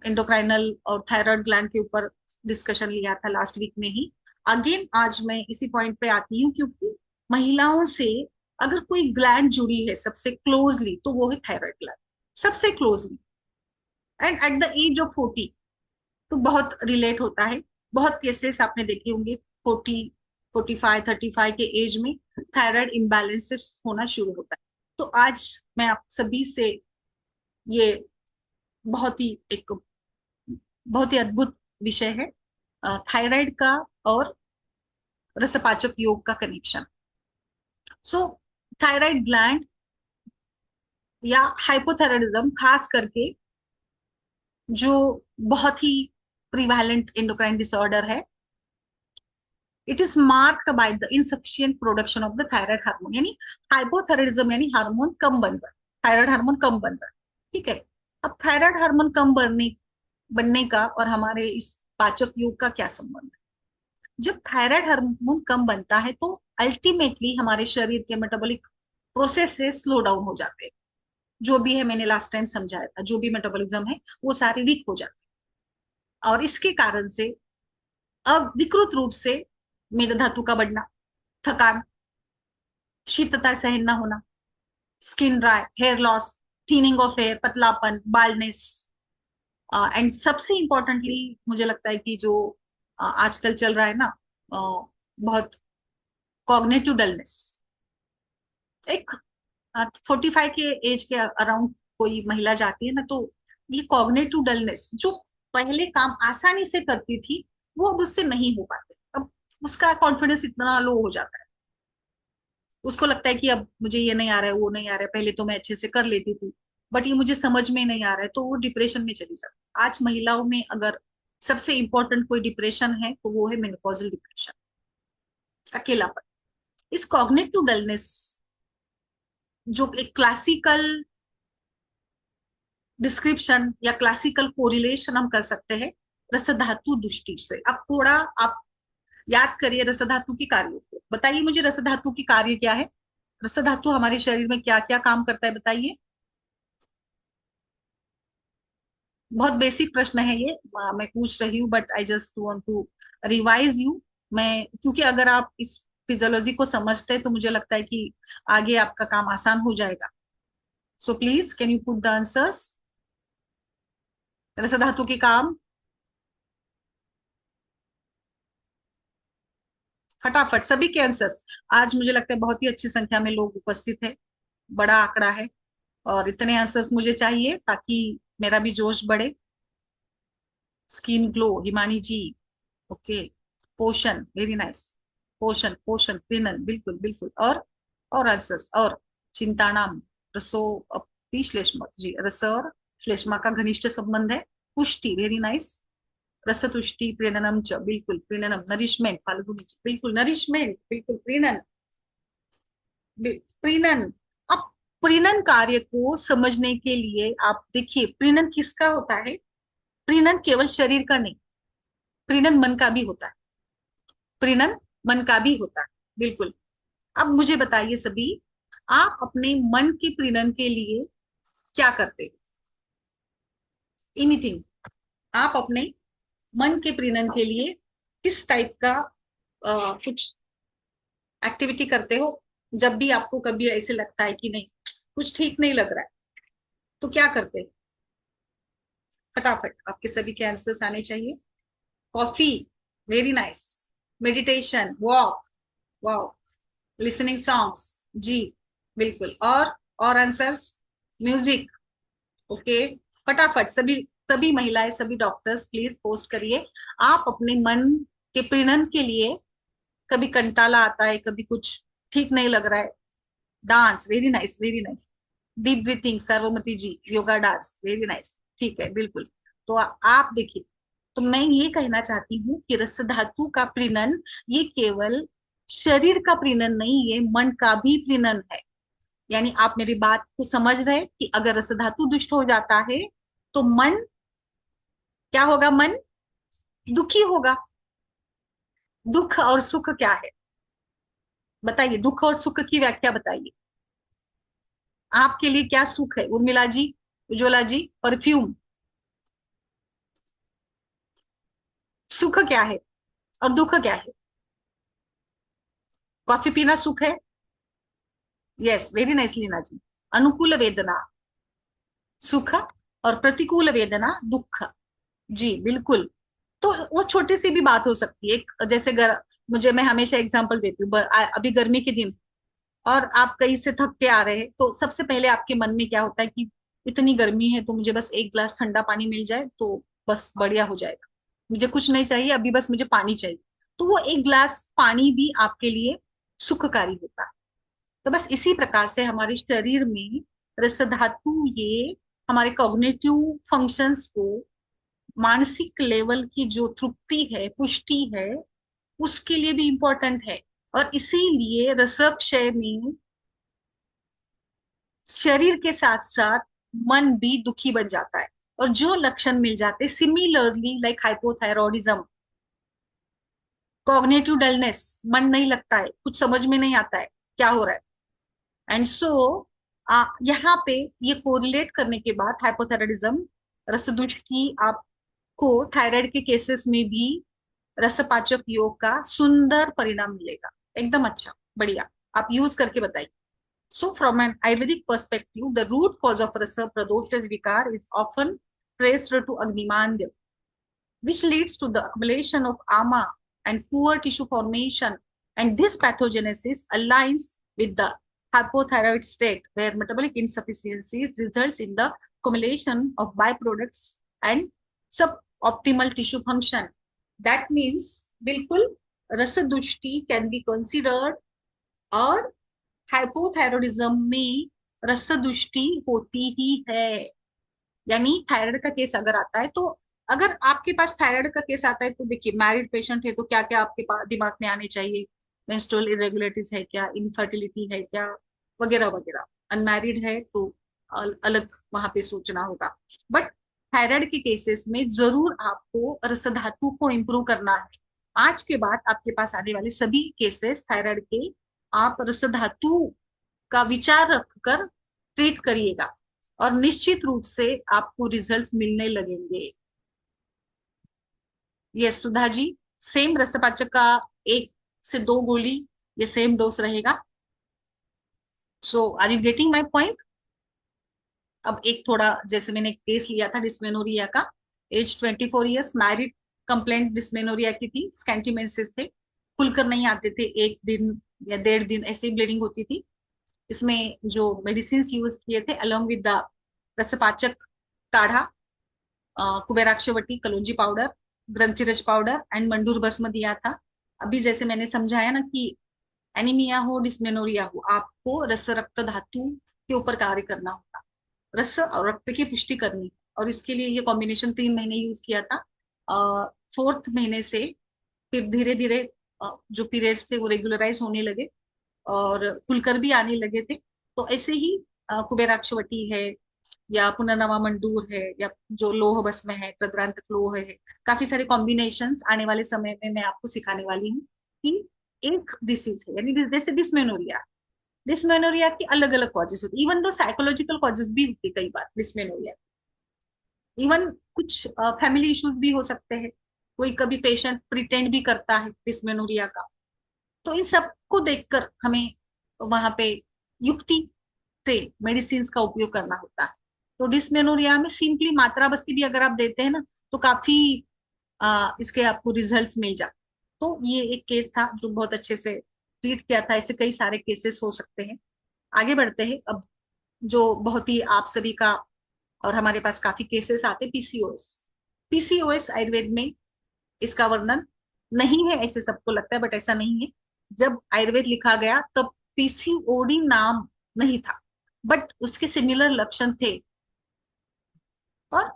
एंडोक्राइनल और थायराइड ग्लैंड के ऊपर डिस्कशन लिया था, लास्ट वीक में ही। अगेन आज मैं इसी पॉइंट पे आती हूँ, क्योंकि महिलाओं से अगर कोई ग्लैंड जुड़ी है सबसे क्लोजली, तो वो है थायराइड ग्लैंड, सबसे closely, and at the age of 40 तो बहुत रिलेट होता है। बहुत केसेस आपने देखे होंगे 40, 45, 35 के एज में थायराइड इम्बैलेंसेस होना शुरू होता है। तो आज मैं आप सभी से ये बहुत ही एक बहुत ही अद्भुत विषय है, थायराइड का और रसपाचक योग का कनेक्शन। सो थायराइड ग्लैंड या हाइपोथायराइडिज्म खास करके जो बहुत ही प्रिवेलेंट एंडोक्राइन डिसऑर्डर है, it is marked by the insufficient production of the thyroid hormone, यानी हाइपोथायराइडिज्म यानी हार्मोन कम बन रहा है, थायराइड हार्मोन कम बन रहा है। ठीक है, अब थायराइड हार्मोन कम बनने का और हमारे इस पाचक योग का क्या संबंध है? जब थायराइड हार्मोन कम बनता है तो अल्टीमेटली हमारे शरीर के मेटाबॉलिक प्रोसेस से स्लो डाउन हो जाते हैं, जो भी है मैंने लास्ट टाइम समझाया था, जो भी मेटाबॉलिज्म है वो सारे वीक हो जाते हैं, और इसके कारण से अब विकृत रूप से मेद धातु का बढ़ना, थकान, शीतता सहन न होना, skin dry, hair loss, thinning of hair, पतलापन, बाल्डनेस, एंड सबसे इंपॉर्टेंटली मुझे लगता है कि जो आजकल चल रहा है ना, बहुत कॉग्निटिव डलनेस। एक 45 के एज के अराउंड कोई महिला जाती है ना, तो ये कॉग्निटिव डलनेस जो पहले काम आसानी से करती थी, वो अब उससे नहीं हो पाते। अब उसका कॉन्फिडेंस इतना लो हो जाता है, उसको लगता है कि अब मुझे ये नहीं आ रहा है, वो नहीं आ रहा है, पहले तो मैं अच्छे से कर लेती थी, बट ये मुझे समझ में नहीं आ रहा है, तो वो डिप्रेशन में चली जाती है। आज महिलाओं में अगर सबसे इंपॉर्टेंट कोई डिप्रेशन है तो वो है मेनोपॉजल डिप्रेशन, अकेलापन। इस कॉग्निटिव डलनेस जो एक क्लासिकल डिस्क्रिप्शन या क्लासिकल कोरिलेशन हम कर सकते हैं रस धातु दृष्टि से। अब थोड़ा आप याद करिए रस धातु की कार्यों को, बताइए मुझे रस धातु की कार्य क्या है, रस धातु हमारे शरीर में क्या क्या काम करता है, बताइए। बहुत बेसिक प्रश्न है ये, मैं पूछ रही हूँ, but I just want to revise you. मैं क्योंकि अगर आप इस फिजियोलॉजी को समझते हैं तो मुझे लगता है कि आगे आपका काम आसान हो जाएगा। So please can you put the answers, रस धातु के काम फटाफट, सभी के आंसर्स। आज मुझे लगता है बहुत ही अच्छी संख्या में लोग उपस्थित है, बड़ा आंकड़ा है, और इतने आंसर्स मुझे चाहिए ताकि मेरा भी जोश बढ़े। स्किन ग्लो, हिमानी जी। ओके। पोषण, वेरी नाइस। पोषण, पोषण, प्रीनन, बिल्कुल बिल्कुल। और आंसर्स और चिंतानाम, रसो अपी श्लेष्मा जी, रस और श्लेष्मा का घनिष्ठ संबंध है। पुष्टि, वेरी नाइस। रसतुष्टि प्रीणनम च, बिल्कुल प्रीणनम। नरिशमेंट, फाल्गुनी जी, बिल्कुल नरिशमेंट, बिल्कुल प्रीणन। प्रीणन। अब प्रीणन कार्य को समझने के लिए आप देखिए, प्रीणन किसका होता है। प्रीणन केवल शरीर का नहीं, प्रीणन मन का भी होता है। प्रीणन मन का भी होता है, बिल्कुल। अब मुझे बताइए सभी, आप अपने मन के प्रीणन के लिए क्या करते हैं? एनीथिंग। आप अपने मन के प्रीणन के लिए किस टाइप का कुछ एक्टिविटी करते हो? जब भी आपको कभी ऐसे लगता है कि नहीं, कुछ ठीक नहीं लग रहा है, तो क्या करते हैं? फटाफट आपके सभी के आंसर्स आने चाहिए। Coffee, very nice. Meditation, walk, wow. Listening songs, जी बिल्कुल। और आंसर्स, म्यूजिक। ओके। फटाफट सभी, सभी महिलाएं, सभी डॉक्टर्स प्लीज पोस्ट करिए। आप अपने मन के प्रीणन के लिए, कभी कंटाला आता है, कभी कुछ ठीक नहीं लग रहा है, dance, very nice, very nice. Deep breathing, Sarvamati ji, yoga, dance, very nice, ठीक है बिल्कुल। तो आप देखिए, तो मैं ये कहना चाहती हूँ कि रस धातु का प्रीणन ये केवल शरीर का प्रीणन नहीं, ये मन का भी प्रीणन है। यानी आप मेरी बात को समझ रहे हैं कि अगर रस धातु दुष्ट हो जाता है तो मन क्या होगा? मन दुखी होगा। दुख और सुख क्या है? बताइए, दुख और सुख की व्याख्या बताइए। आपके लिए क्या सुख है उर्मिला जी, उज्ज्वला जी? परफ्यूम। सुख क्या है और दुख क्या है? कॉफी पीना सुख है? यस, वेरी नाइस लीना जी। अनुकूल वेदना सुख, और प्रतिकूल वेदना दुख। जी बिल्कुल। तो वो छोटी सी भी बात हो सकती है, जैसे मुझे, मैं हमेशा एग्जांपल देती हूँ, अभी गर्मी के दिन और आप कहीं से थक के आ रहे हैं, तो सबसे पहले आपके मन में क्या होता है कि इतनी गर्मी है तो मुझे बस एक गिलास ठंडा पानी मिल जाए तो बस बढ़िया हो जाएगा। मुझे कुछ नहीं चाहिए अभी, बस मुझे पानी चाहिए। तो वो एक गिलास पानी भी आपके लिए सुखकारी होता है। तो बस इसी प्रकार से हमारे शरीर में रस धातु ये हमारे कॉग्निटिव फंक्शंस को, मानसिक लेवल की जो तृप्ति है, पुष्टि है, उसके लिए भी इंपॉर्टेंट है। और इसीलिए रसक्षय में शरीर के साथ साथ मन भी दुखी बन जाता है। और जो लक्षण मिल जाते, similarly like hypothyroidism, cognitive dullness, मन नहीं लगता है, कुछ समझ में नहीं आता है क्या हो रहा है। एंड सो यहाँ पे ये कोरिलेट करने के बाद हाइपोथायरॉयडिज्म, रसदुष्टि, आपको थायराइड के केसेस में भी रसपाचक योग का सुंदर परिणाम मिलेगा। एकदम अच्छा, बढ़िया। आप यूज करके बताइए। So, from an Ayurvedic perspective, the root cause of rasa pradosha vikar is often traced to Agnimandya, which leads to the accumulation of ama and poor tissue formation. And this pathogenesis aligns with the hypothyroid state, where metabolic insufficiency results in the accumulation of byproducts and suboptimal tissue function. That means, बिल्कुल, रस दुष्टि can be considered, और hypothyroidism में रसदुष्टि होती ही है। यानी thyroid का case अगर आता है तो, अगर आपके पास थायराइड का केस आता है तो देखिए, मैरिड पेशेंट है तो क्या क्या आपके पास दिमाग में आने चाहिए? मेंस्ट्रुअल इरेगुलरिटीज है क्या, इनफर्टिलिटी है क्या, वगैरह वगैरह। अनमैरिड है तो अलग वहां पे सोचना होगा। बट थायराइड के केसेस में जरूर आपको रस धातु को इम्प्रूव करना है। आज के बाद आपके पास आने वाले सभी केसेस थायराइड के, आप रस धातु का विचार रखकर ट्रीट करिएगा, और निश्चित रूप से आपको रिजल्ट्स मिलने लगेंगे। ये सुधा जी, सेम रसपाचक का 1 से 2 गोली, ये सेम डोज रहेगा। So are you getting my point? अब एक थोड़ा, जैसे मैंने एक केस लिया था डिस्मेनोरिया का, age 24 years, married, complaint dysmenorrhoea की थी, स्कैंटीमेंसेस थे, खुलकर नहीं आते थे, 1 दिन या 1.5 दिन ऐसे ही ब्लीडिंग होती थी। इसमें जो मेडिसिन यूज किए थे अलोंग विद द रसपाचक काढ़ा, कुबेराक्षवटी कलौंजी पाउडर, ग्रंथिरज पाउडर एंड मंडूर भस्म दिया था। अभी जैसे मैंने समझाया ना कि एनीमिया हो डिस्मेनोरिया हो, आपको रस रक्त धातु के ऊपर कार्य करना होगा, रस और रक्त की पुष्टि करनी। और इसके लिए ये कॉम्बिनेशन 3 महीने यूज किया था। 4th महीने से फिर धीरे धीरे जो पीरियड्स थे वो रेगुलराइज होने लगे और खुलकर भी आने लगे थे। तो ऐसे ही कुबेराक्षवटी है या पुनर्नवा मंडूर है या जो लोह भस्म है, प्रद्रांतक लोह है, काफी सारे कॉम्बिनेशंस आने वाले समय में मैं आपको सिखाने वाली हूँ कि एक डिसीज है, यानी जैसे डिस्मेनोरिया, डिस्मेनोरिया की अलग अलग कॉजेस होती है, इवन दो साइकोलॉजिकल कॉजेस भी होती है कई बार डिस्मेनोरिया। इवन कुछ फैमिली इश्यूज भी हो सकते हैं, कोई कभी पेशेंट प्रिटेंड भी करता है डिस्मेनोरिया का। तो इन सब को देखकर हमें वहां पे युक्ति से मेडिसिन का उपयोग करना होता है। तो डिस्मेनोरिया में सिंपली मात्रा बस्ती भी अगर आप देते हैं ना, तो काफी इसके आपको रिजल्ट्स मिल जाते। तो ये एक केस था जो बहुत अच्छे से ट्रीट किया था। ऐसे कई सारे केसेस हो सकते हैं। आगे बढ़ते हैं अब, जो बहुत ही आप सभी का और हमारे पास काफी केसेस आते, पीसीओएस। पीसीओएस आयुर्वेद में इसका वर्णन नहीं है, ऐसे सबको लगता है, बट ऐसा नहीं है। जब आयुर्वेद लिखा गया तब पीसीओडी नाम नहीं था, बट उसके सिमिलर लक्षण थे। और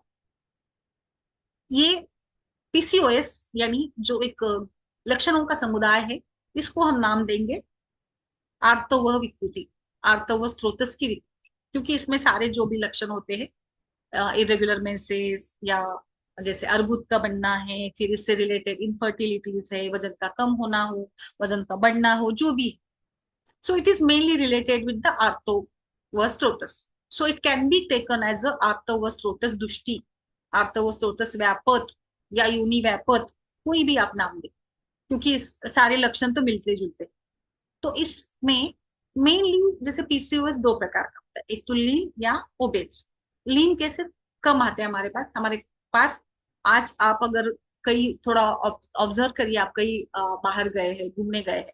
ये पीसीओएस यानी जो एक लक्षणों का समुदाय है, इसको हम नाम देंगे आर्तव विकृति, आर्तव स्त्रोतस की विकृति, क्योंकि इसमें सारे जो भी लक्षण होते हैं, इरेगुलर मेंसेस या जैसे अर्बुद का बनना है, फिर इससे रिलेटेड इनफर्टिलिटीज है, वजन का कम होना हो, वजन का बढ़ना हो, जो भी। So it is mainly related with the आर्तव स्त्रोतस। So it can be taken as a आर्तव स्त्रोतस दुष्टि, आर्तव स्त्रोतस व्यापत या यूनि व्यापत, कोई भी आप नाम दे, क्योंकि इस सारे लक्षण तो मिलते जुलते। तो इसमें मेनली जैसे पीसीओएस दो प्रकार का होता है, एक तो लीन या ओबेस। लीन केसेस कम आते हैं हमारे पास। आज आप अगर कहीं थोड़ा ऑब्जर्व करिए, आप कहीं बाहर गए हैं, घूमने गए हैं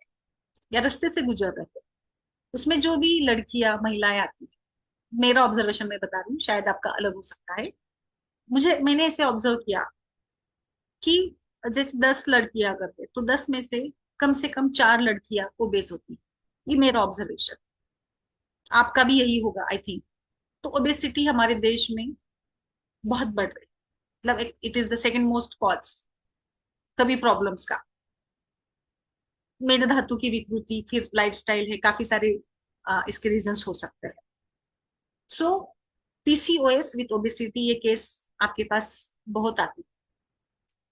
या रास्ते से गुजर रहे हैं, उसमें जो भी लड़कियां महिलाएं आती हैं, मेरा ऑब्जर्वेशन में बता रही हूँ, शायद आपका अलग हो सकता है। मैंने ऐसे ऑब्जर्व किया कि जैसे 10 लड़कियां करते तो 10 में से कम 4 लड़कियां ओबेस होती। ये मेरा ऑब्जर्वेशन, आपका भी यही होगा आई थिंक। तो ओबेसिटी हमारे देश में बहुत बढ़ रही है, मतलब it is the second most cause सभी प्रॉब्लम्स का। मेद धातु की विकृति, फिर लाइफस्टाइल है, काफी सारे इसके रीजंस हो सकते हैं। सो पीसीओएस विथ ओबेसिटी ये केस आपके पास बहुत आती है।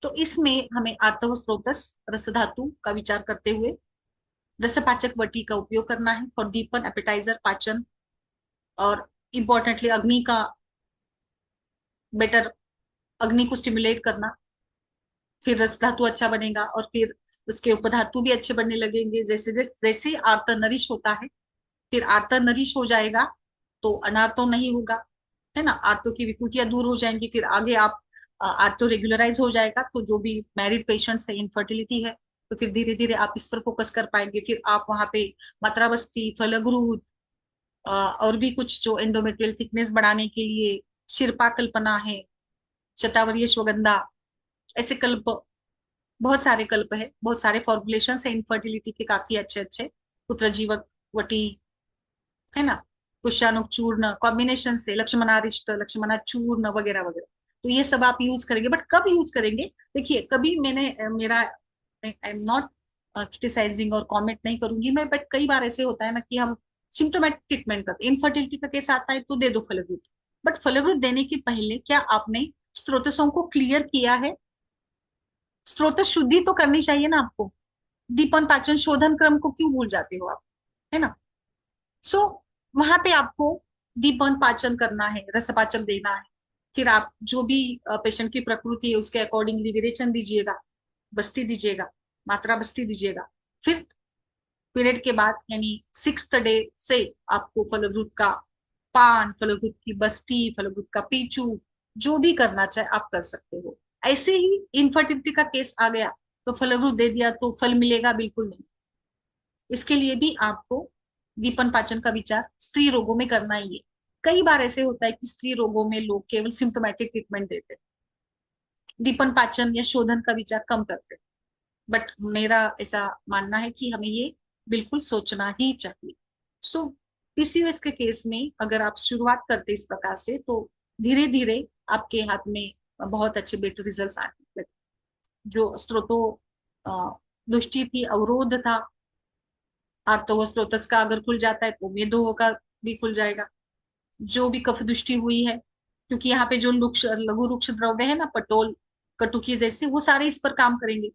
तो इसमें हमें आर्तव स्त्रोतस रस धातु का विचार करते हुए रसपाचक वटी का उपयोग करना है फॉर दीपन, एपेटाइजर, पाचन, और इम्पोर्टेंटली अग्नि का बेटर, अग्नि को स्टिमुलेट करना। फिर रस धातु अच्छा बनेगा और फिर उसके उपधातु भी अच्छे बनने लगेंगे। जैसे जैसे जैसे आर्त नरिश होता है, फिर आर्त नरिश हो जाएगा तो अनार्तो नहीं होगा, है ना। आर्तो की विकृतियां दूर हो जाएंगी, फिर आगे आप आर्तो रेगुलराइज हो जाएगा। तो जो भी मैरिड पेशेंट्स है, इनफर्टिलिटी है, तो फिर धीरे धीरे आप इस पर फोकस कर पाएंगे। फिर आप वहां पे मात्राबस्ती, फलग्रूद, और भी कुछ जो एंडोमेट्रियल थिकनेस बढ़ाने के लिए शिरपा कल्पना है, शतावरी अश्वगंधा, ऐसे कल्प, बहुत सारे कल्प है, बहुत सारे फॉर्मुलेशन है इनफर्टिलिटी के, काफी अच्छे अच्छे। पुत्र जीवक वटी, है ना, कुशानुक चूर्ण कॉम्बिनेशन से लक्ष्मणारिष्ट, लक्ष्मणा चूर्ण वगैरह वगैरह। तो ये सब आप यूज करेंगे, बट कब यूज करेंगे? देखिए, कभी मैंने मेरा आई एम नॉट क्रिटिसाइजिंग और कमेंट नहीं करूंगी मैं, बट कई बार ऐसे होता है ना कि हम सिम्टोमेटिक ट्रीटमेंट करते हैं, इनफर्टिलिटी का केस आता है तो दे दो फलग्रुत। बट फलग्रुत देने के पहले क्या आपने स्त्रोतसों को क्लियर किया है? स्त्रोत शुद्धि तो करनी चाहिए ना आपको। दीपन, पाचन, शोधन क्रम को क्यों भूल जाते हो आप, है ना। सो वहां पे आपको दीपन पाचन करना है, रसपाचक देना है। फिर आप जो भी पेशेंट की प्रकृति है उसके अकॉर्डिंगली विरेचन दीजिएगा, बस्ती दीजिएगा, मात्रा बस्ती दीजिएगा। फिर पीरियड के बाद यानी 6th डे से आपको फलद्रुत का पान, फलद्रुत की बस्ती, फलद्रुत का पीचू, जो भी करना चाहे आप कर सकते हो। ऐसे ही इनफर्टिलिटी का केस आ गया तो फलद्रुत दे दिया तो फल मिलेगा? बिल्कुल नहीं। इसके लिए भी आपको दीपन पाचन का विचार स्त्री रोगों में करना ही है। कई बार ऐसे होता है कि स्त्री रोगों में लोग केवल सिम्टोमेटिक ट्रीटमेंट देते हैं, दीपन पाचन या शोधन का विचार कम करते हैं। बट मेरा ऐसा मानना है कि हमें ये बिल्कुल सोचना ही चाहिए। सो पीसीओएस के केस में अगर आप शुरुआत करते इस प्रकार से, तो धीरे धीरे आपके हाथ में बहुत अच्छे बेटर रिजल्ट आने लगे। जो स्रोतों दृष्टि थी, अवरोध था, आर्तव स्रोतस का अगर खुल जाता है तो मेदोह का भी खुल जाएगा। जो भी कफ दृष्टि हुई है, क्योंकि यहाँ पे जो लघु रुक्ष द्रव्य है ना, पटोल, कटुकी जैसे, वो सारे इस पर काम करेंगे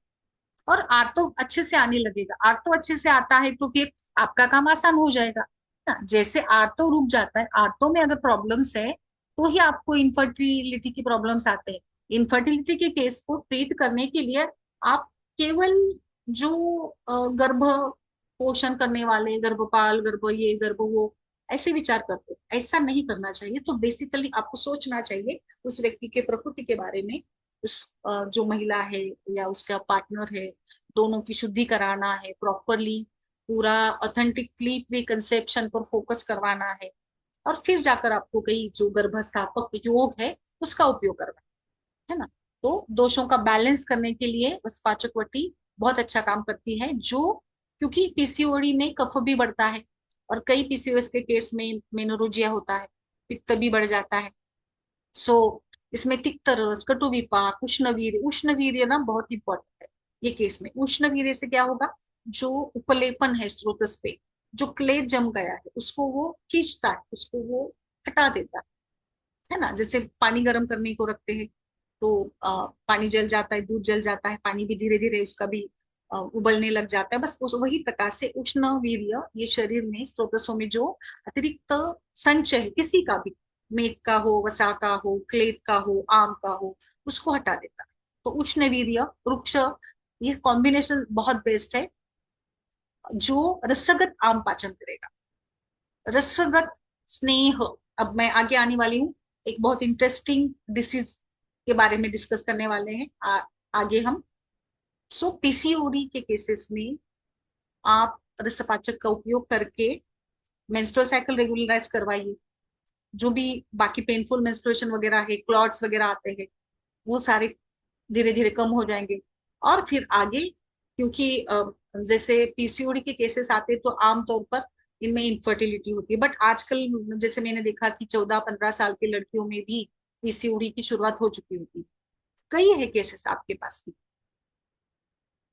और आर्तो अच्छे से आने लगेगा। आर्तो अच्छे से आता है तो फिर आपका काम आसान हो जाएगा ना। जैसे आर्तो रुक जाता है, आर्तो में अगर प्रॉब्लम्स है तो ही आपको इनफर्टिलिटी की प्रॉब्लम्स आते हैं। इनफर्टिलिटी के केस को ट्रीट करने के लिए आप केवल जो गर्भ पोषण करने वाले, गर्भपाल, गर्भ ये गर्भ वो, ऐसे विचार करते हैं। ऐसा नहीं करना चाहिए। तो बेसिकली आपको सोचना चाहिए उस व्यक्ति के प्रकृति के बारे में, उस जो महिला है या उसका पार्टनर है, दोनों की शुद्धि कराना है प्रॉपरली, पूरा ऑथेंटिकली प्री कंसेप्शन पर फोकस करवाना है, और फिर जाकर आपको कई जो गर्भस्थापक योग है उसका उपयोग करवाना है ना। तो दोषों का बैलेंस करने के लिए बस पाचकवटी बहुत अच्छा काम करती है। जो क्योंकि पीसीओडी में कफ भी बढ़ता है, और कई पीसीओएस के केस में मेनोरोजिया होता है, पित्त भी बढ़ जाता है। सो इसमें तिक्त रस, कटु विपाक, उष्णवीर्य, उष्णवीर्य ना बहुत इंपॉर्टेंट है ये केस में। उष्णवीर्य से क्या होगा, जो उपलेपन है स्रोतस पे, जो क्लेद जम गया है उसको वो खींचता है, उसको वो हटा देता है ना। जैसे पानी गर्म करने को रखते हैं तो पानी जल जाता है, दूध जल जाता है, पानी भी धीरे धीरे उसका भी उबलने लग जाता है। बस उस वही प्रकार से उष्ण वीर्य ये शरीर में स्रोतसों में जो अतिरिक्त संचय है किसी का भी, मेद का हो, वसा का हो, क्लेद का हो, आम का हो, उसको हटा देता है। तो उष्ण वीर्य वृक्ष, ये कॉम्बिनेशन बहुत बेस्ट है। जो रसगत आम पाचन करेगा, रसगत स्नेह। अब मैं आगे आने वाली हूँ, एक बहुत इंटरेस्टिंग डिसीज के बारे में डिस्कस करने वाले हैं आगे हम। सो पीसीओडी के केसेस में आप रसपाचक का उपयोग करके मेंस्ट्रुअल साइकिल रेगुलराइज करवाइए। जो भी बाकी पेनफुल मेंस्ट्रुएशन वगैरह है, क्लॉट्स वगैरह आते हैं, वो सारे धीरे धीरे कम हो जाएंगे। और फिर आगे, क्योंकि जैसे पीसीओडी के केसेस आते हैं तो आमतौर पर इनमें इनफर्टिलिटी होती है, बट आजकल जैसे मैंने देखा कि 14-15 साल की लड़कियों में भी पीसीओडी की शुरुआत हो चुकी होती है। कई है केसेस आपके पास भी।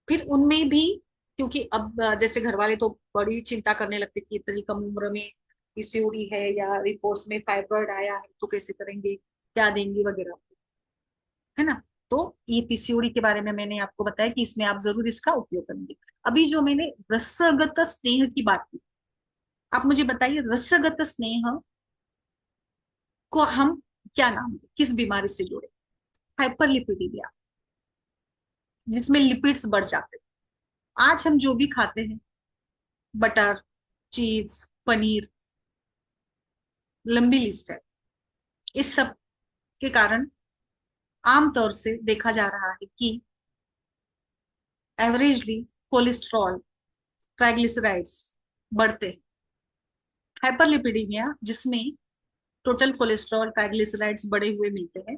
फिर उनमें भी, क्योंकि अब जैसे घर वाले तो बड़ी चिंता करने लगते कि इतनी कम उम्र में पीसीओडी है या रिपोर्ट्स में फाइब्रॉइड आया है तो कैसे करेंगे, क्या देंगे वगैरह, है ना। तो ये पीसीओडी के बारे में मैंने आपको बताया कि इसमें आप जरूर इसका उपयोग करेंगे। अभी जो मैंने रसगत स्नेह की बात की, आप मुझे बताइए रसगत स्नेह को हम क्या नाम दें, किस बीमारी से जोड़े? हाइपरलिपिडीमिया, जिसमें लिपिड्स बढ़ जाते हैं। आज हम जो भी खाते हैं, बटर, चीज, पनीर, लंबी लिस्ट है, इस सब के कारण आमतौर से देखा जा रहा है कि एवरेजली कोलेस्ट्रॉल, ट्राइग्लिसराइड्स बढ़ते हैं। हाइपरलिपिडीमिया जिसमें टोटल कोलेस्ट्रॉल, ट्राइग्लिसराइड्स बढ़े हुए मिलते हैं।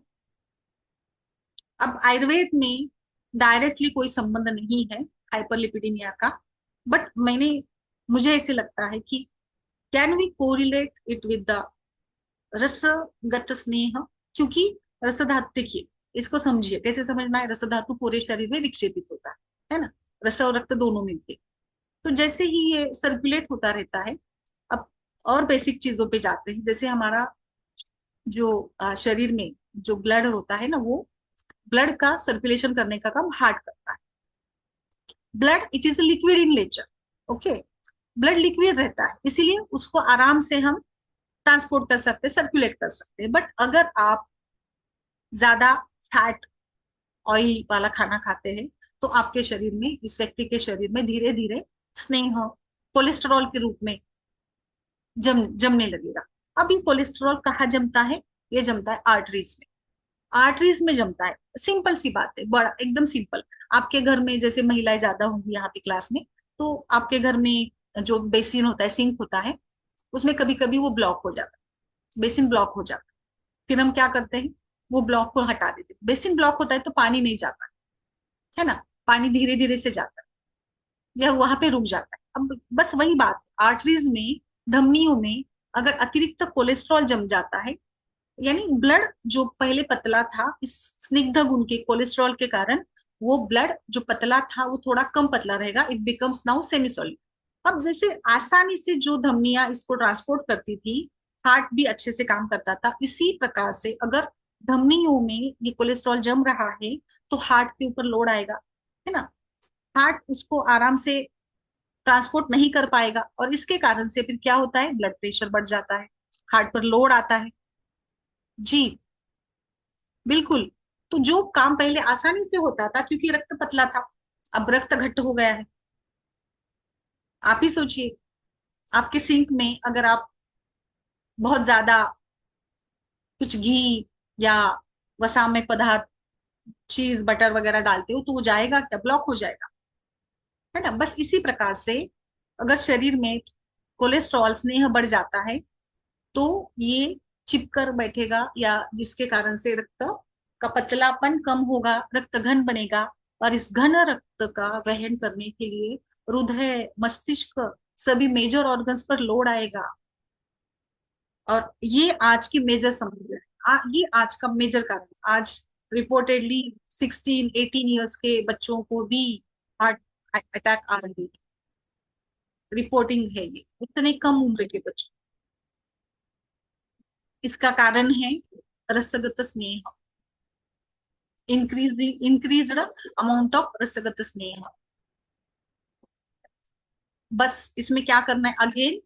अब आयुर्वेद में डायरेक्टली कोई संबंध नहीं है हाइपरलिपिडीमिया का, बट मुझे ऐसे लगता है कि can we correlate it with the रसगत स्नेह। क्योंकि रस धातु, देखिए इसको समझिए, कैसे समझना है। रस धातु पूरे शरीर में विक्षेपित होता है ना, रस और रक्त दोनों मिलके। तो जैसे ही ये सर्कुलेट होता रहता है, अब और बेसिक चीजों पे जाते हैं। जैसे हमारा जो शरीर में जो ब्लड होता है ना, वो ब्लड का सर्कुलेशन करने का काम हार्ट करता है। Blood it is liquid in nature, okay. Blood liquid रहता है, इसीलिए उसको आराम से हम ट्रांसपोर्ट कर सकते हैं, सर्कुलेट कर सकते हैं। बट अगर आप ज्यादा फैट, ऑयल वाला खाना खाते हैं, तो आपके शरीर में, इस व्यक्ति के शरीर में धीरे धीरे स्नेह कोलेस्ट्रॉल के रूप में जमने लगेगा। अब ये कोलेस्ट्रॉल कहाँ जमता है? ये जमता है आर्टरीज में। आर्टरीज में जमता है, सिंपल सी बात है, बड़ा एकदम सिंपल। आपके घर में जैसे महिलाएं ज्यादा होंगी यहाँ पे क्लास में, तो आपके घर में जो बेसिन होता है, सिंक होता है, उसमें कभी कभी वो ब्लॉक हो जाता है, बेसिन ब्लॉक हो जाता है। फिर हम क्या करते हैं, वो ब्लॉक को हटा देते हैं। बेसिन ब्लॉक होता है तो पानी नहीं जाता है ना, पानी धीरे धीरे से जाता है या वहां पे रुक जाता है। अब बस वही बात, आर्टरीज में, धमनियों में अगर अतिरिक्त कोलेस्ट्रॉल जम जाता है, यानी ब्लड जो पहले पतला था इस स्निग्ध गुण के कोलेस्ट्रॉल के कारण, वो ब्लड जो पतला था वो थोड़ा कम पतला रहेगा, it becomes now semi solid. अब जैसे आसानी से जो धमनियां इसको ट्रांसपोर्ट करती थी, हार्ट भी अच्छे से काम करता था, इसी प्रकार से अगर धमनियों में ये कोलेस्ट्रॉल जम रहा है तो हार्ट के ऊपर लोड आएगा, है ना। हार्ट उसको आराम से ट्रांसपोर्ट नहीं कर पाएगा और इसके कारण से फिर क्या होता है, ब्लड प्रेशर बढ़ जाता है, हार्ट पर लोड आता है। जी बिल्कुल। तो जो काम पहले आसानी से होता था क्योंकि रक्त पतला था, अब रक्त घट्ट हो गया है। आप ही सोचिए, आपके सिंक में अगर आप बहुत ज्यादा कुछ घी या वसा में पदार्थ, चीज बटर वगैरह डालते हो तो वो जाएगा क्या, ब्लॉक हो जाएगा, है ना। बस इसी प्रकार से अगर शरीर में कोलेस्ट्रॉल स्नेह बढ़ जाता है तो ये चिपकर बैठेगा, या जिसके कारण से रक्त का पतलापन कम होगा, रक्त घन बनेगा, और इस घन रक्त का वहन करने के लिए हृदय, मस्तिष्क, सभी मेजर ऑर्गन्स पर लोड आएगा। और ये आज की मेजर समस्या है, ये आज का मेजर कारण है। आज रिपोर्टेडली 16-18 ईयर्स के बच्चों को भी हार्ट अटैक आ रही है, रिपोर्टिंग है ये इतने कम उम्र के बच्चों। इसका कारण है रसगत स्नेह, इंक्रीज्ड अमाउंट ऑफ रसगत स्नेह। बस इसमें क्या करना है अगेन,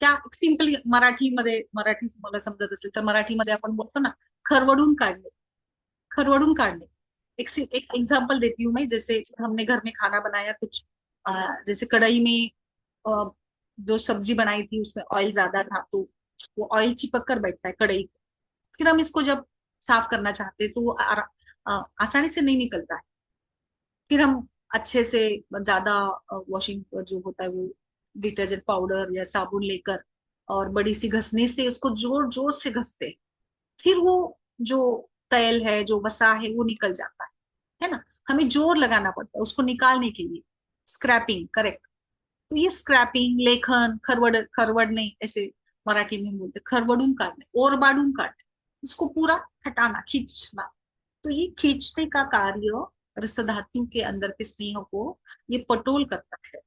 क्या सिंपली मराठीमध्ये, मराठी मला समजत असेल तर मराठीमध्ये आपण बोलतो ना, खरवडून काढणे, खरवडून काढणे। एक एग्जांपल देती हूँ मैं, जैसे हमने घर में खाना बनाया कुछ, जैसे कढ़ाई में अ, जो सब्जी बनाई थी उसमें ऑयल ज्यादा था, तो वो ऑयल चिपक कर बैठता है कढ़ाई। फिर हम इसको जब साफ करना चाहते हैं तो वो आसानी से नहीं निकलता है। फिर हम अच्छे से ज्यादा वॉशिंग जो होता है वो डिटर्जेंट पाउडर या साबुन लेकर और बड़ी सी घसनी से उसको जोर जोर से घसते हैं। फिर वो जो तेल है, जो वसा है, वो निकल जाता है ना। हमें जोर लगाना पड़ता है उसको निकालने के लिए, स्क्रैपिंग, करेक्ट। तो ये स्क्रैपिंग, लेखन, खरवड नहीं ऐसे मराठी में हम बोलते, खरवडून काटणे, ओरबाडून काटणे, इसको पूरा हटाना, खींचना। तो ये खींचने का कार्य रस धातु के अंदर के स्नेह को ये पटोल करता है,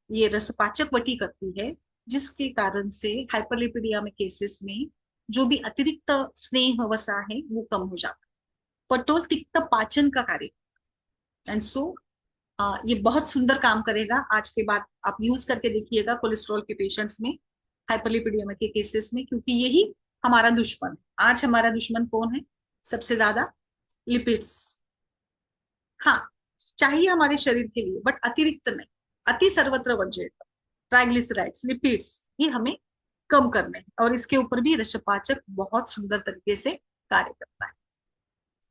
ये रसपाचक वटी करती है, जिसके कारण से हाइपरलिपिडिया में केसेस में जो भी अतिरिक्त स्नेह वसा है वो कम हो जाता है। पटोल तिक्त पाचन का कार्य। एंड सो ये बहुत सुंदर काम करेगा। आज के बाद आप यूज करके देखिएगा कोलेस्ट्रॉल के पेशेंट्स में, हाइपरलिपिडियम के केसेस में, क्योंकि यही हमारा दुश्मन है। आज हमारा दुश्मन कौन है सबसे ज्यादा, लिपिड्स। हाँ, चाहिए हमारे शरीर के लिए बट अतिरिक्त नहीं, अति सर्वत्र वर्ज्य। ट्राइग्लिसराइड्स, लिपिड्स, ये हमें कम करने हैं और इसके ऊपर भी रसपाचक बहुत सुंदर तरीके से कार्य करता है।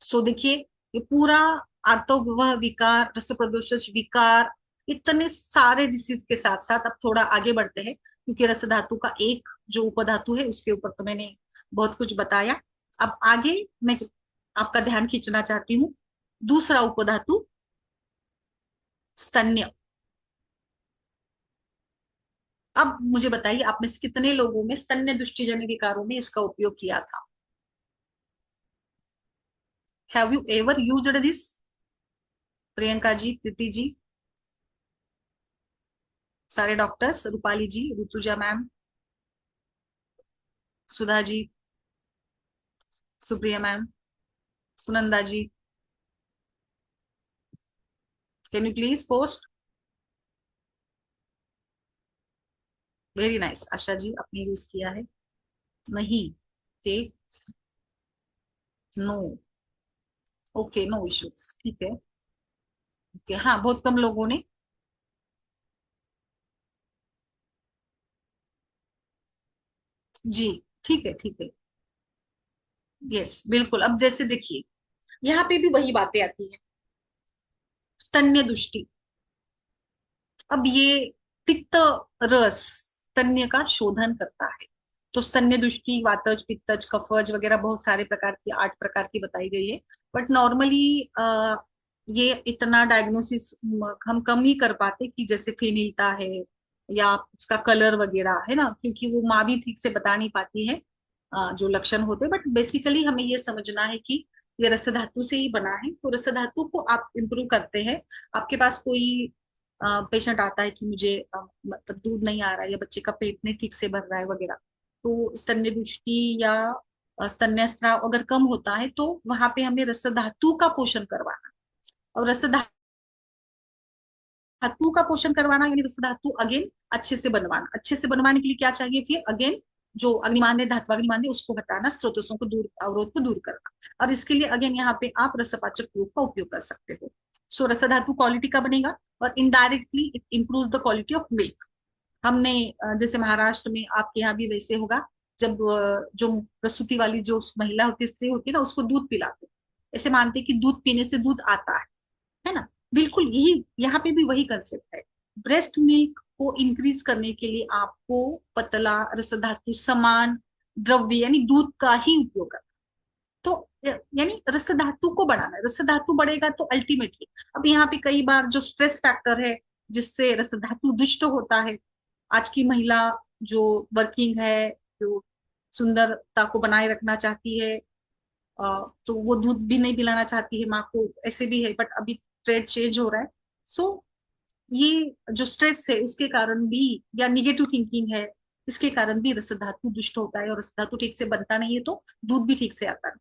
सो देखिए, ये पूरा आर्तवह विकार, रस प्रदोषज विकार, इतने सारे डिसीज के साथ साथ अब थोड़ा आगे बढ़ते हैं, क्योंकि रस धातु का एक जो उपधातु है उसके ऊपर तो मैंने बहुत कुछ बताया। अब आगे मैं आपका ध्यान खींचना चाहती हूँ, दूसरा उपधातु स्तन्य। अब मुझे बताइए, आप में से कितने लोगों में स्तन्य दुष्टिजन्य विकारों में इसका उपयोग किया था? Have you ever used this? Priyanka ji, Preeti ji, सारे doctors, Rupali ji, Rituja ma'am, Sudha ji, Supriya ma'am, Sunanda ji, can you please post? Very nice. Asha ji, आपने यूज किया है? नहीं? Okay, no, okay, no issues, ठीक है। ओके, हाँ, बहुत कम लोगों ने। जी, ठीक है, ठीक है। यस बिल्कुल। अब जैसे देखिए, यहाँ पे भी वही बातें आती है, स्तन्य दुष्टि। अब ये तिक्त रस स्तन्य का शोधन करता है, तो स्तन्य दुष्टि, वातज, पित्तज, कफज वगैरह बहुत सारे प्रकार की, 8 प्रकार की बताई गई है। बट नॉर्मली ये इतना डायग्नोसिस हम कम ही कर पाते कि जैसे फेनिलता है या उसका कलर वगैरह है ना, क्योंकि वो माँ भी ठीक से बता नहीं पाती है जो लक्षण होते हैं। बट बेसिकली हमें ये समझना है कि ये रस धातु से ही बना है। तो रस धातु को आप इम्प्रूव करते हैं। आपके पास कोई पेशेंट आता है कि मुझे मतलब दूध नहीं आ रहा है या बच्चे का पेट नहीं ठीक से भर रहा है वगैरह, तो स्तन्य दुष्टि या स्तन्य स्राव अगर कम होता है तो वहां पे हमें रस धातु का पोषण करवाना। और रस धातु का पोषण करवाना यानी रस धातु अगेन अच्छे से बनवाना। अच्छे से बनवाने के लिए क्या चाहिए फिर अगेन, जो अग्निमान्य धात्वाग्निमान्य उसको हटाना, स्रोतों को दूर, अवरोध को दूर करना। और इसके लिए अगेन यहाँ पे आप रसपाचक योग का उपयोग कर सकते हो। सो रस धातु क्वालिटी का बनेगा और indirectly it improve the quality of milk. हमने जैसे महाराष्ट्र में आपके यहाँ भी वैसे होगा, जब जो प्रसूति वाली जो महिला होती, स्त्री होती है ना, उसको दूध पिलाते हैं। ऐसे मानते हैं कि दूध पीने से दूध आता है ना। बिल्कुल यही यहाँ पे भी वही कंसेप्ट है। ब्रेस्ट मिल्क को इंक्रीज करने के लिए आपको पतला रस धातु समान द्रव्य यानी दूध का ही उपयोग करना। तो यानी रस धातु को बढ़ाना है। रस धातु बढ़ेगा तो अल्टीमेटली, अब यहाँ पे कई बार जो स्ट्रेस फैक्टर है जिससे रस धातु दुष्ट होता है, आज की महिला जो वर्किंग है, जो सुंदरता को बनाए रखना चाहती है, तो वो दूध भी नहीं पिलाना चाहती है माँ को, ऐसे भी है। बट अभी ट्रेड चेंज हो रहा है। सो ये जो स्ट्रेस है उसके कारण भी, या निगेटिव थिंकिंग है, इसके कारण भी रस धातु दुष्ट होता है और रस धातु ठीक से बनता नहीं है तो दूध भी ठीक से आता है।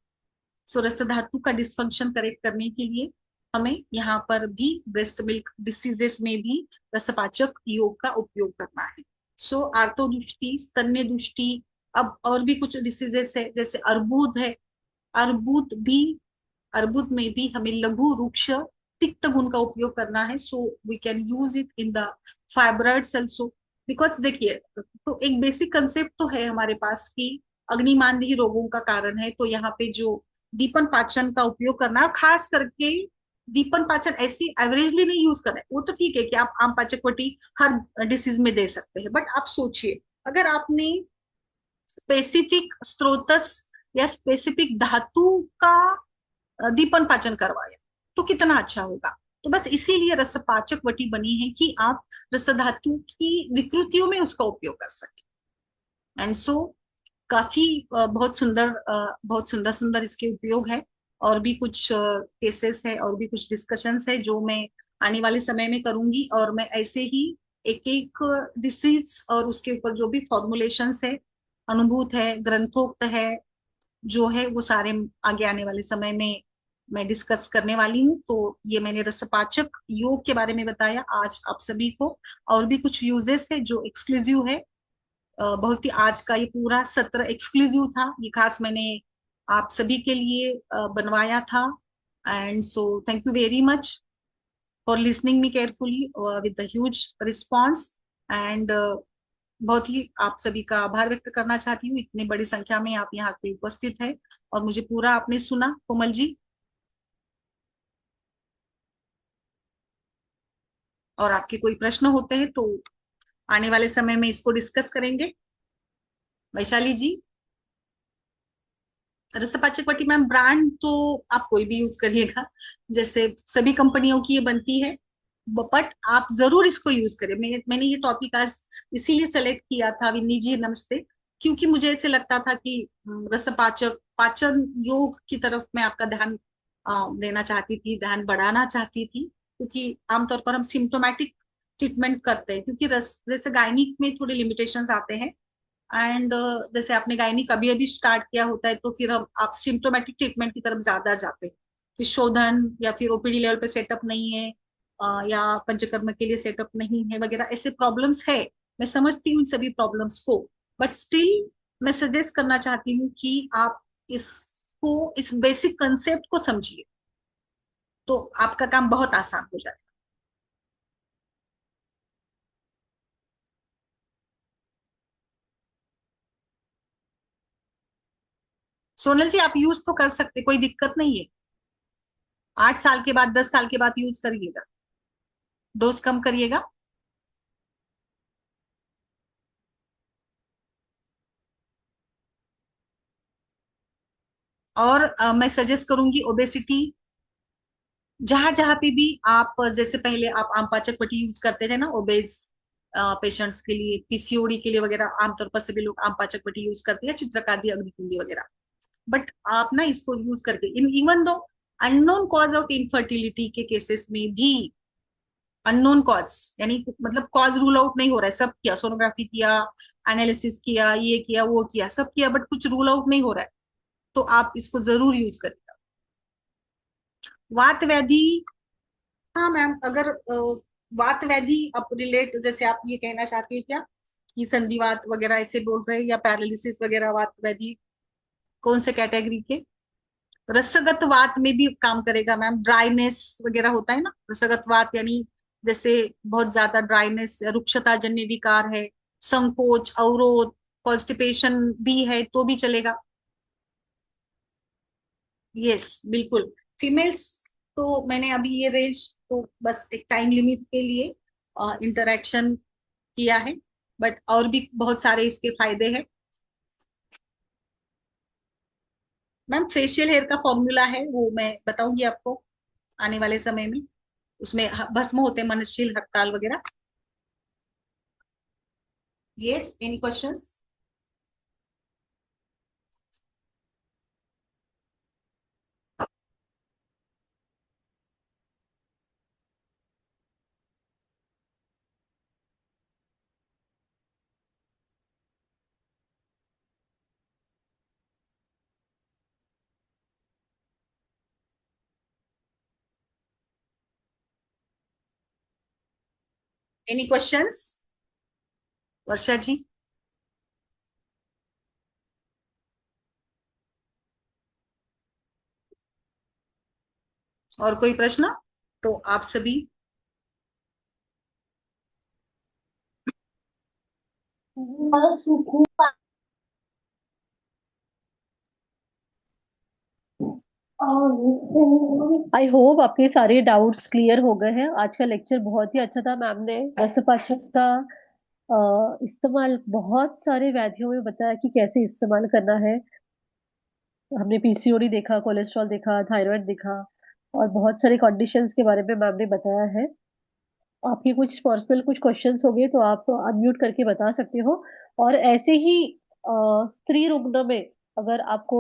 सो रस धातु का डिस्फंक्शन करेक्ट करने के लिए हमें यहाँ पर भी ब्रेस्ट मिल्क डिसीजेस में भी रसपाचक योग का उपयोग करना है। सो आर्तो दुष्टि, स्तन्य दुष्टि, अब और भी कुछ डिसीजेस है जैसे अर्बुद है। अर्बुद भी, अर्बुद में भी हमें लघु रुक्ष पित्त गुण का उपयोग करना है। So we can use it in the fibroids also. Because देखिए, तो एक बेसिक कंसेप्ट तो है हमारे पास कि अग्निमांदी रोगों का कारण है, तो यहाँ पे जो दीपन पाचन का उपयोग करना है, और खास करके दीपन पाचन ऐसी एवरेजली नहीं यूज करना है। वो तो ठीक है कि आप आम पाचक वटी हर डिसीज में दे सकते हैं, बट आप सोचिए अगर आपने स्पेसिफिक स्रोतस या स्पेसिफिक धातु का दीपन पाचन करवाया तो कितना अच्छा होगा। तो बस इसीलिए रसपाचक वटी बनी है कि आप रस धातु की विकृतियों में उसका उपयोग कर सके। एंड सो काफी बहुत सुंदर सुंदर इसके उपयोग है। और भी कुछ केसेस है और भी कुछ डिस्कशंस है जो मैं आने वाले समय में करूंगी। और मैं ऐसे ही एक एक डिसीज और उसके ऊपर जो भी फॉर्मुलेशंस है, अनुभूत है, ग्रंथोक्त है, जो है वो सारे आगे आने वाले समय में मैं डिस्कस करने वाली हूँ। तो ये मैंने रसपाचक योग के बारे में बताया आज आप सभी को। और भी कुछ यूजेस है जो एक्सक्लूसिव है। बहुत ही आज का ये पूरा सत्र एक्सक्लूसिव था, ये खास मैंने आप सभी के लिए बनवाया था। And so thank you very much for listening me carefully with the huge response. And बहुत ही आप सभी का आभार व्यक्त करना चाहती हूँ, इतनी बड़ी संख्या में आप यहाँ पे उपस्थित है और मुझे पूरा आपने सुना। कोमल जी, और आपके कोई प्रश्न होते हैं तो आने वाले समय में इसको डिस्कस करेंगे। वैशाली जी, रसपाचक पट्टी मैम ब्रांड तो आप कोई भी यूज करिएगा, जैसे सभी कंपनियों की ये बनती है। बट आप जरूर इसको यूज करें। मैंने ये टॉपिक आज इसीलिए सेलेक्ट किया था, विन्नी जी नमस्ते, क्योंकि मुझे ऐसे लगता था कि रसपाचक पाचन योग की तरफ मैं आपका ध्यान देना चाहती थी, ध्यान बढ़ाना चाहती थी। क्योंकि आमतौर पर हम सिम्टोमेटिक ट्रीटमेंट करते हैं, क्योंकि रस जैसे गायनिक में थोड़े लिमिटेशंस आते हैं। एंड जैसे आपने गायनिक अभी अभी स्टार्ट किया होता है तो फिर हम आप सिम्टोमेटिक ट्रीटमेंट की तरफ ज्यादा जाते हैं। फिर शोधन या फिर ओपीडी लेवल पे सेटअप नहीं है, या पंचकर्म के लिए सेटअप नहीं है वगैरह, ऐसे प्रॉब्लम्स है। मैं समझती हूँ इन सभी प्रॉब्लम्स को, बट स्टिल मैं सजेस्ट करना चाहती हूँ कि आप इसको, इस बेसिक कंसेप्ट को समझिए तो आपका काम बहुत आसान हो जाएगा। सोनल जी, आप यूज तो कर सकते, कोई दिक्कत नहीं है। 8 साल के बाद, 10 साल के बाद यूज करिएगा, डोज कम करिएगा। और मैं सजेस्ट करूंगी ओबेसिटी, जहां जहां पे भी आप, जैसे पहले आप आम पाचक पट्टी यूज करते थे ना ओबेज पेशेंट्स के लिए, पीसीओडी के लिए वगैरह, आमतौर पर सभी लोग आम पाचक पट्टी यूज करते हैं, चित्रकादी अग्निकुंडी वगैरह। बट आप ना इसको यूज करके, in even though unknown cause of infertility के केसेस में भी, अननोन कॉज यानी मतलब कॉज रूल आउट नहीं हो रहा है, सब किया, सोनोग्राफी किया, एनालिसिस किया, ये किया वो किया, सब किया, बट कुछ रूल आउट नहीं हो रहा है, तो आप इसको जरूर यूज करें। वात व्याधि, हाँ मैम, अगर वात व्याधि आप रिलेट, जैसे आप ये कहना चाहती है क्या कि संधिवात वगैरह ऐसे बोल रहे हैं, या पैरालिसिस वगैरह वात व्याधि, कौन से कैटेगरी के? रसगत वात में भी काम करेगा मैम, ड्राइनेस वगैरह होता है ना रसगत वात, यानी जैसे बहुत ज्यादा ड्राइनेस, रुक्षता जन्य विकार है, संकोच, अवरोध, कॉन्स्टिपेशन भी है तो भी चलेगा। यस बिल्कुल। फीमेल्स, तो मैंने अभी ये रेंज तो बस एक टाइम लिमिट के लिए इंटरेक्शन किया है, बट और भी बहुत सारे इसके फायदे हैं। मैम फेशियल हेयर का फॉर्मूला है, वो मैं बताऊंगी आपको आने वाले समय में, उसमें भस्म होते हैं, मनशील हड़ताल वगैरह। Yes, any questions? Any questions, Varsha ji? और कोई प्रश्न? तो आप सभी, आई होप आपके सारे डाउट्स क्लियर हो गए हैं। आज का लेक्चर बहुत ही अच्छा था। मैम ने रसपाचक का इस्तेमाल बहुत सारे व्याधियों में बताया कि कैसे इस्तेमाल करना है। हमने पीसीओडी देखा, कोलेस्ट्रॉल देखा, थायराइड देखा, और बहुत सारे कंडीशंस के बारे में मैम ने बताया है। आपके कुछ पर्सनल कुछ क्वेश्चंस हो गए तो आप अनम्यूट करके बता सकते हो। और ऐसे ही स्त्री रुग्ण में अगर आपको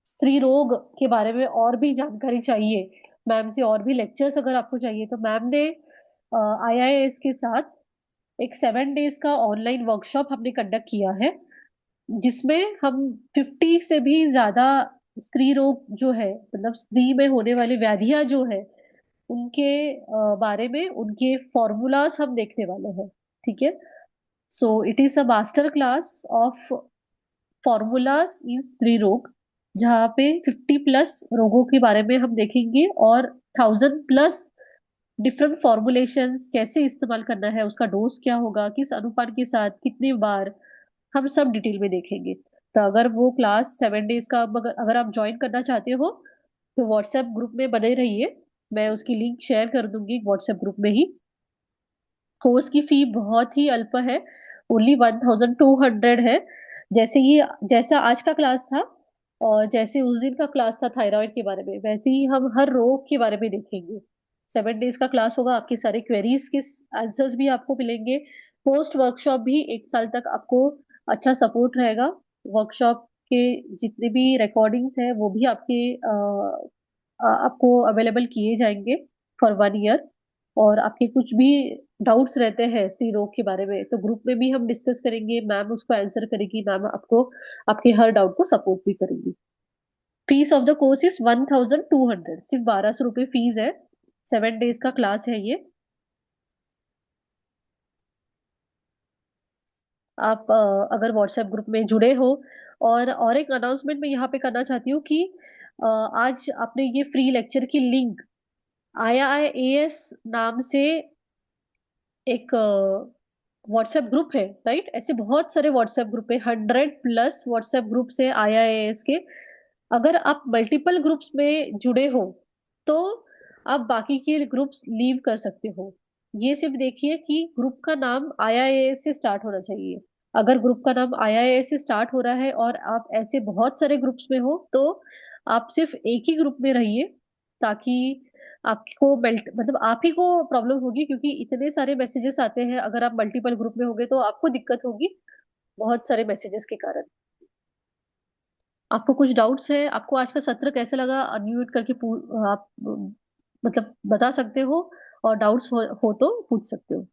स्त्री रोग के बारे में और भी जानकारी चाहिए, मैम से और भी लेक्चर्स अगर आपको चाहिए, तो मैम ने आईआईएस के साथ एक 7 डेज का ऑनलाइन वर्कशॉप हमने कंडक्ट किया है, जिसमें हम 50 से भी ज्यादा स्त्री रोग जो है, मतलब स्त्री में होने वाली व्याधियां जो है, उनके बारे में उनके फॉर्मूलाज हम देखने वाले हैं। ठीक है। So it is a master class of formulas in स्त्री रोग, जहाँ पे 50+ रोगों के बारे में हम देखेंगे, और 1000+ डिफरेंट फॉर्मुलेशंस कैसे इस्तेमाल करना है, उसका डोज क्या होगा, किस अनुपात के साथ, कितनी बार, हम सब डिटेल में देखेंगे। तो अगर वो क्लास 7 डेज का अगर आप ज्वाइन करना चाहते हो तो व्हाट्सएप ग्रुप में बने रहिए। मैं उसकी लिंक शेयर कर दूंगी व्हाट्सएप ग्रुप में ही। कोर्स की फी बहुत ही अल्प है, ओनली 1200 है। जैसा आज का क्लास था, और जैसे उस दिन का क्लास था थायराइड के बारे में, वैसे ही हम हर रोग के बारे में देखेंगे। 7 डेज का क्लास होगा, आपके सारे क्वेरीज के आंसर्स भी आपको मिलेंगे। पोस्ट वर्कशॉप भी 1 साल तक आपको अच्छा सपोर्ट रहेगा। वर्कशॉप के जितने भी रिकॉर्डिंग्स हैं वो भी आपको अवेलेबल किए जाएंगे फॉर 1 ईयर। और आपके कुछ भी डाउट्स रहते हैं सी रोग के बारे में, तो ग्रुप में भी हम डिस्कस करेंगे, मैम उसको आंसर करेगी, मैम आपको आपके हर डाउट को सपोर्ट भी करेंगी। Fees of the course is 1200, सिर्फ 1200 रुपये फीस है। 7 डेज का क्लास है ये। आप अगर व्हाट्सएप ग्रुप में जुड़े हो, और एक अनाउंसमेंट मैं यहाँ पे करना चाहती हूँ कि आज आपने ये फ्री लेक्चर की लिंक आईआईएएस नाम से एक व्हाट्सएप ग्रुप है, राइट? ऐसे बहुत सारे व्हाट्सएप ग्रुप है, 100+ व्हाट्सएप ग्रुप है आईआईएस के। अगर आप मल्टीपल ग्रुप्स में जुड़े हो तो आप बाकी के ग्रुप्स लीव कर सकते हो। ये सिर्फ देखिए कि ग्रुप का नाम आईआईएस से स्टार्ट होना चाहिए। अगर ग्रुप का नाम IIA से स्टार्ट हो रहा है और आप ऐसे बहुत सारे ग्रुप्स में हो, तो आप सिर्फ एक ही ग्रुप में रहिए, ताकि आपको मतलब आप ही को प्रॉब्लम होगी, क्योंकि इतने सारे मैसेजेस आते हैं। अगर आप मल्टीपल ग्रुप में होगे तो आपको दिक्कत होगी बहुत सारे मैसेजेस के कारण। आपको कुछ डाउट्स है? आपको आज का सत्र कैसा लगा? अनम्यूट करके आप मतलब बता सकते हो, और डाउट्स हो तो पूछ सकते हो।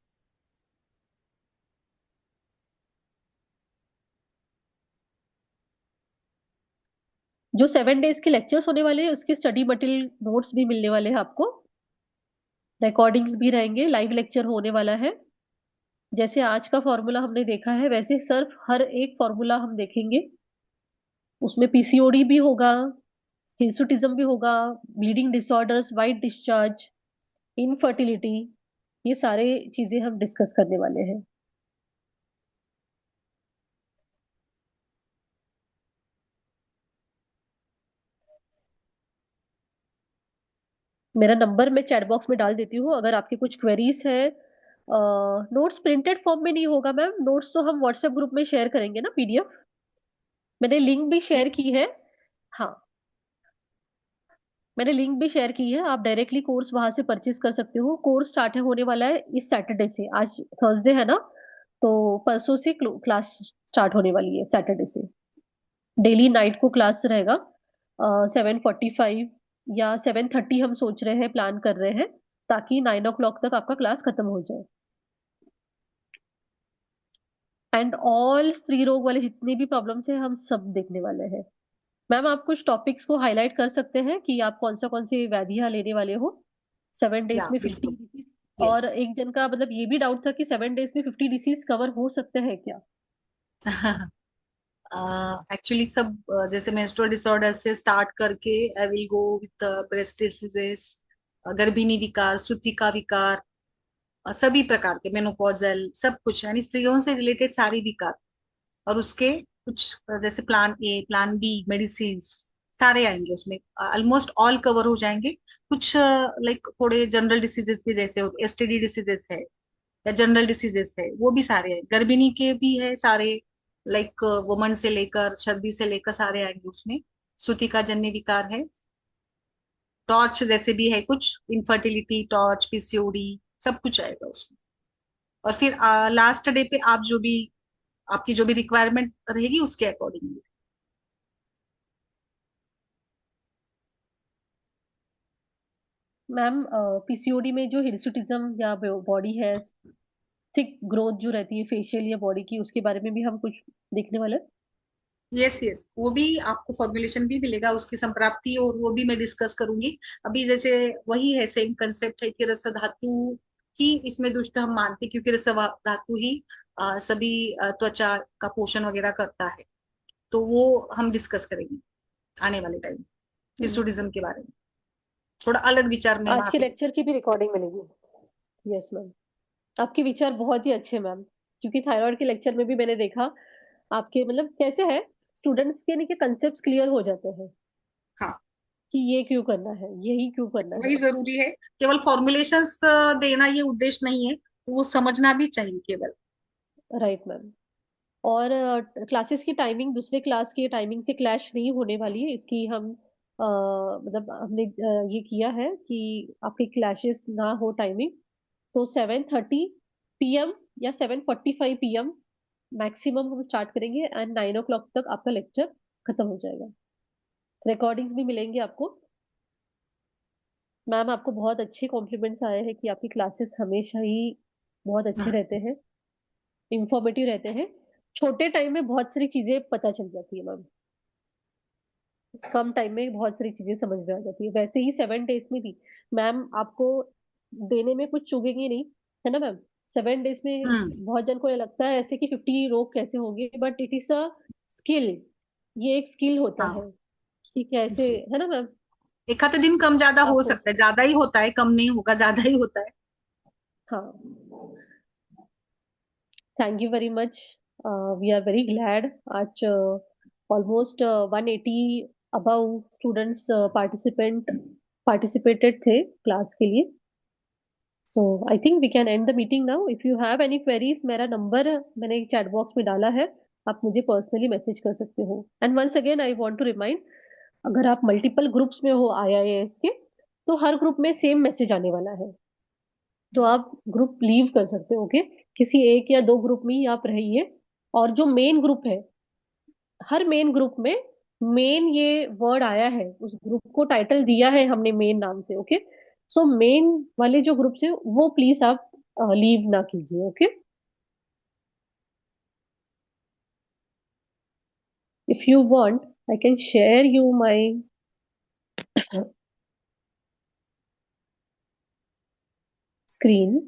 जो 7 डेज के लेक्चर्स होने वाले हैं, उसके स्टडी मटेरियल नोट्स भी मिलने वाले हैं आपको। रिकॉर्डिंग्स भी रहेंगे, लाइव लेक्चर होने वाला है। जैसे आज का फॉर्मूला हमने देखा है, वैसे सिर्फ हर एक फॉर्मूला हम देखेंगे। उसमें PCOD भी होगा, हिर्सुटिज्म भी होगा, bleeding disorders, white discharge, infertility, ये सारे चीजें हम डिस्कस करने वाले हैं। मेरा नंबर मैं चैट बॉक्स में डाल देती हूँ, अगर आपकी कुछ क्वेरीज है। नोट्स प्रिंटेड फॉर्म में नहीं होगा मैम, नोट्स तो हम व्हाट्सएप ग्रुप में शेयर करेंगे ना, PDF। मैंने लिंक भी शेयर की यस। है। हाँ, मैंने लिंक भी शेयर की है, आप डायरेक्टली कोर्स वहां से परचेज कर सकते हो। कोर्स स्टार्ट होने वाला है इस सैटरडे से। आज थर्सडे है ना, तो परसों से क्लास स्टार्ट होने वाली है, सैटरडे से। डेली नाइट को क्लास रहेगा, 7:45 या 7:30 हम सोच रहे हैं, प्लान कर रहे हैं, ताकि 9 o'clock तक आपका क्लास खत्म हो जाए। एंड ऑल स्त्री रोग वाले जितने भी प्रॉब्लम्स हैं, हम सब देखने वाले हैं। मैम, आप कुछ टॉपिक्स को हाईलाइट कर सकते हैं कि आप कौन से व्याधियां लेने वाले हो 7 डेज या में, 50 बिल्कुल। डिसीज। और यस। एक जन का मतलब ये भी डाउट था कि 7 डेज में 50 डिसीज कवर हो सकते हैं क्या? एक्चुअली सब जैसे मेंस्ट्रुअल डिसऑर्डर से स्टार्ट करके I will go with breast diseases, गर्भिणी विकार, सूतिका विकार, सभी प्रकार के मेनोपॉजल, सब कुछ यानी स्त्रियों से रिलेटेड सारी विकार। और उसके कुछ जैसे plan A, plan B, medicine सारे आएंगे उसमें, ऑलमोस्ट ऑल कवर हो जाएंगे। कुछ लाइक थोड़े जनरल डिसीजेस भी जैसे होते, STD डिसीजेस है या जनरल डिसीजेस है, वो भी सारे हैं। गर्भिणी के भी है सारे, लाइक वुमन से लेकर सर्दी से लेकर सारे आएंगे उसमें। सूतिका जन्य विकार है, टॉर्च जैसे भी है कुछ, इनफर्टिलिटी, टॉर्च, PCOD, सब कुछ आएगा उसमें। और फिर लास्ट डे पे आप जो भी, आपकी जो भी रिक्वायरमेंट रहेगी उसके अकॉर्डिंगली। मैम, PCOD में जो हिरसुटिज्म या बॉडी है, थिक ग्रोथ जो रहती है फेशियल या बॉडी की, उसके बारे में भी हम कुछ देखने वाले हैं। यस यस, वो भी आपको फॉर्मुलेशन भी मिलेगा उसकी संप्राप्ति, और वो भी मैं डिस्कस करूंगी। अभी जैसे वही है, सेम कंसेप्ट है कि रस धातु ही इसमें दुष्ट हम मानते हैं, क्योंकि रस धातु ही सभी त्वचा का पोषण वगैरह करता है। तो वो हम डिस्कस करेंगे आने वाले टाइम, हम्म। हिस्टोरिज्म के बारे में। थोड़ा अलग विचार में आज वहां के पे। लेक्चर की भी रिकॉर्डिंग मिलेगी। यस मैम, आपके विचार बहुत ही अच्छे मैम, क्योंकि थायराइड के लेक्चर में भी मैंने देखा आपके मतलब कैसे है, स्टूडेंट्स के नहीं के कंसेप्ट क्लियर हो जाते हैं हाँ, कि ये क्यों करना है, यही क्यों करना वही है। जरूरी है। केवल फॉर्मुलेशंस देना ये उद्देश्य नहीं है, वो समझना भी चाहिए केवल। Right ma'am. और क्लासेस की टाइमिंग दूसरे क्लास की टाइमिंग से क्लैश नहीं होने वाली है, इसकी हम मतलब हमने ये किया है कि आपके क्लैशेस ना हो टाइमिंग। तो 7:30 PM या 7:45 PM मैक्सिमम हम स्टार्ट करेंगे, एंड 9 o'clock तक आपका लेक्चर खत्म हो जाएगा। रिकॉर्डिंग्स भी मिलेंगे आपको। मैम, आपको बहुत अच्छे कॉम्प्लीमेंट्स आए हैं कि आपकी क्लासेस हमेशा ही बहुत अच्छे रहते हैं, इंफॉर्मेटिव रहते हैं। छोटे टाइम में बहुत सारी चीजें पता चल जाती है मैम, कम टाइम में बहुत सारी चीजें समझ में आ जाती है। वैसे ही 7 डेज में भी मैम आपको देने में कुछ चूकेंगे नहीं, है ना मैम? 7 डेज में हम्म। बहुत जन को लगता है ऐसे कि 50 रोग कैसे होंगे, but it is a skill. ये एक स्किल होता हाँ है कि कैसे, जी। है ना मैम? एक आधे दिन कम ज्यादा हो आपको, सकता है, ज्यादा ही होता है, कम नहीं होगा, ज्यादा ही होता है। हाँ, thank you very much. We are very glad. आज ऑलमोस्ट 180 अबव स्टूडेंट्स पार्टिसिपेटेड थे क्लास के लिए। So I think we can end the meeting now. If you have any queries, मेरा नंबर मैंने चैट बॉक्स में डाला है, आप मुझे पर्सनली मैसेज कर सकते हो. And once again I want to remind, अगर आप मल्टीपल ग्रुप्स में हो आईआईएस के, तो हर ग्रुप में सेम मैसेज आने वाला है, तो आप ग्रुप लीव कर सकते हो. ओके, किसी एक या दो ग्रुप में ही आप रहिए. और जो मेन ग्रुप है, हर मेन ग्रुप में मेन ये वर्ड आया है, उस ग्रुप को टाइटल दिया है हमने मेन नाम से. ओके, सो मेन वाले जो ग्रुप है वो प्लीज आप लीव ना कीजिए. Okay, if you want I can share you my screen.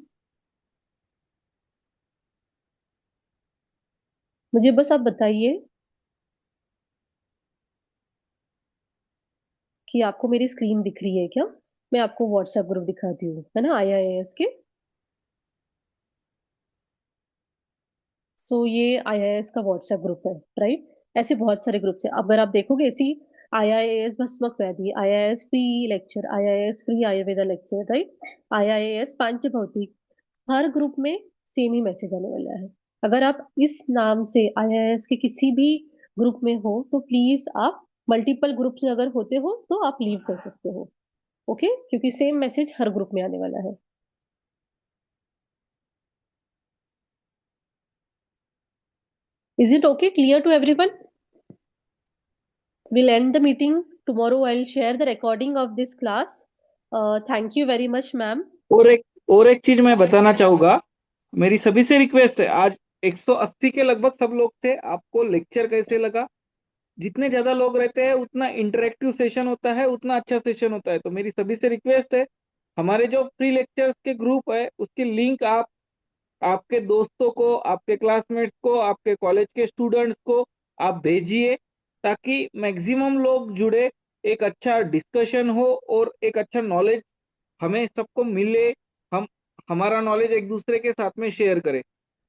मुझे बस आप बताइए कि आपको मेरी स्क्रीन दिख रही है क्या. मैं आपको व्हाट्सएप ग्रुप दिखाती हूँ, है ना, आईआईएस के. सो ये आईआईएस का व्हाट्सएप ग्रुप है, राइट. ऐसे बहुत सारे ग्रुप्स हैं. अगर आप देखोगे ऐसी, आईआईएस भस्मक व्याधि, IIS free lecture, IIS free Ayurveda lecture, right, IIS पांचभौतिक, हर ग्रुप में सेम ही मैसेज आने वाला है. अगर आप इस नाम से आईआईएस के किसी भी ग्रुप में हो तो प्लीज आप, मल्टीपल ग्रुप में अगर होते हो तो आप लीव कर सकते हो. ओके, क्योंकि सेम मैसेज हर ग्रुप में आने वाला है. Is it okay, clear to everyone? We'll end the meeting. Tomorrow I'll share the recording of this class. Thank you very much, ma'am. और एक चीज मैं बताना चाहूंगा, मेरी सभी से रिक्वेस्ट है, आज 180 के लगभग सब लोग थे, आपको लेक्चर कैसे लगा? जितने ज्यादा लोग रहते हैं उतना इंटरेक्टिव सेशन होता है, उतना अच्छा सेशन होता है। तो मेरी सभी से रिक्वेस्ट है, हमारे जो फ्री लेक्चर्स के ग्रुप है उसकी लिंक आप आपके दोस्तों को, आपके क्लासमेट्स को, आपके कॉलेज के स्टूडेंट्स को आप भेजिए, ताकि मैक्सिमम लोग जुड़े, एक अच्छा डिस्कशन हो और एक अच्छा नॉलेज हमें सबको मिले, हम हमारा नॉलेज एक दूसरे के साथ में शेयर करें।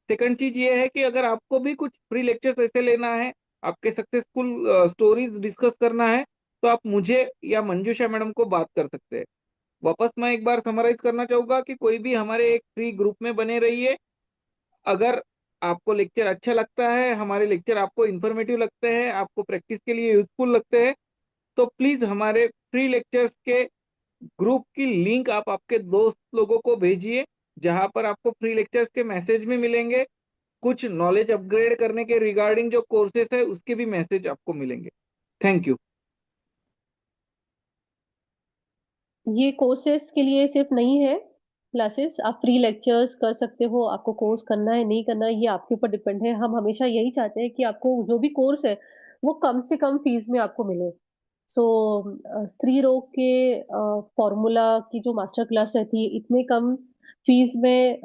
सेकंड चीज ये है कि अगर आपको भी कुछ फ्री लेक्चर्स ऐसे लेना है, आपके सक्सेसफुल स्टोरीज डिस्कस करना है, तो आप मुझे या मंजूषा मैडम को बात कर सकते हैं। वापस मैं एक बार समराइज करना चाहूंगा कि कोई भी हमारे एक फ्री ग्रुप में बने रहिए। अगर आपको लेक्चर अच्छा लगता है, हमारे लेक्चर आपको इन्फॉर्मेटिव लगते हैं, आपको प्रैक्टिस के लिए यूजफुल लगते हैं, तो प्लीज हमारे फ्री लेक्चर्स के ग्रुप की लिंक आप आपके दोस्त लोगों को भेजिए, जहां पर आपको फ्री लेक्चर्स के मैसेज भी मिलेंगे, कुछ नॉलेज अपग्रेड करने के रिगार्डिंग जो कोर्सेस है उसके भी मैसेज आपको मिलेंगे। Thank you. ये कोर्सेस के लिए सिर्फ नहीं है क्लासेस, आप फ्री लेक्चर्स कर सकते हो. आपको कोर्स करना है नहीं करना है ये आपके ऊपर डिपेंड है. हम हमेशा यही चाहते हैं कि आपको जो भी कोर्स है वो कम से कम फीस में आपको मिले. सो स्त्री रोग के फॉर्मूला की जो मास्टर क्लास रहती है इतने कम फीस में,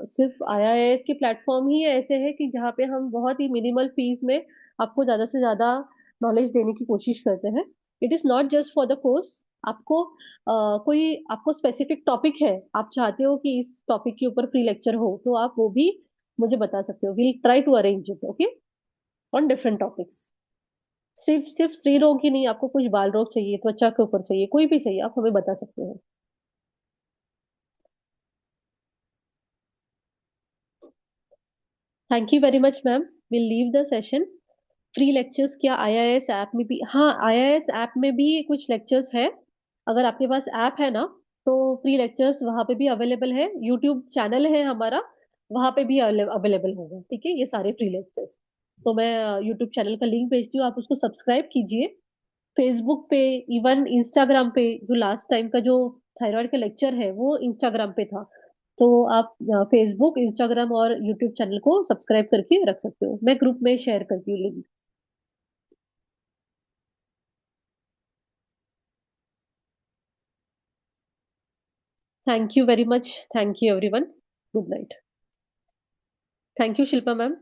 सिर्फ आईआईएस के प्लेटफॉर्म ही ऐसे है कि जहाँ पे हम बहुत ही मिनिमल फीस में आपको ज्यादा से ज्यादा नॉलेज देने की कोशिश करते हैं. It is not just for the course. आपको कोई आपको स्पेसिफिक टॉपिक है, आप चाहते हो कि इस टॉपिक के ऊपर फ्री लेक्चर हो, तो आप वो भी मुझे बता सकते हो. Will try to arrange it, okay, on different topics. सिर्फ सिर्फ स्त्री रोग ही नहीं, आपको कुछ बाल रोग चाहिए, त्वचा के ऊपर चाहिए, कोई भी चाहिए, आप हमें बता सकते हो. Thank you very much ma'am. Will leave the session. Free lectures क्या आईआईएस ऐप में भी, हाँ, आईआईएस ऐप में भी कुछ लेक्चर्स है. अगर आपके पास ऐप है ना, तो फ्री लेक्चर्स वहां पे भी अवेलेबल है. यूट्यूब चैनल है हमारा, वहां पे भी अवेलेबल होगा. ठीक है, ये सारे फ्री लेक्चर्स. तो मैं यूट्यूब चैनल का लिंक भेजती हूँ, आप उसको सब्सक्राइब कीजिए. फेसबुक पे, इवन इंस्टाग्राम पे, जो लास्ट टाइम का जो थायराइड का लेक्चर है वो इंस्टाग्राम पे था, तो आप फेसबुक, इंस्टाग्राम और यूट्यूब चैनल को सब्सक्राइब करके रख सकते हो. मैं ग्रुप में शेयर करती हूँ link. Thank you very much. Thank you everyone. Good night. Thank you Shilpa ma'am.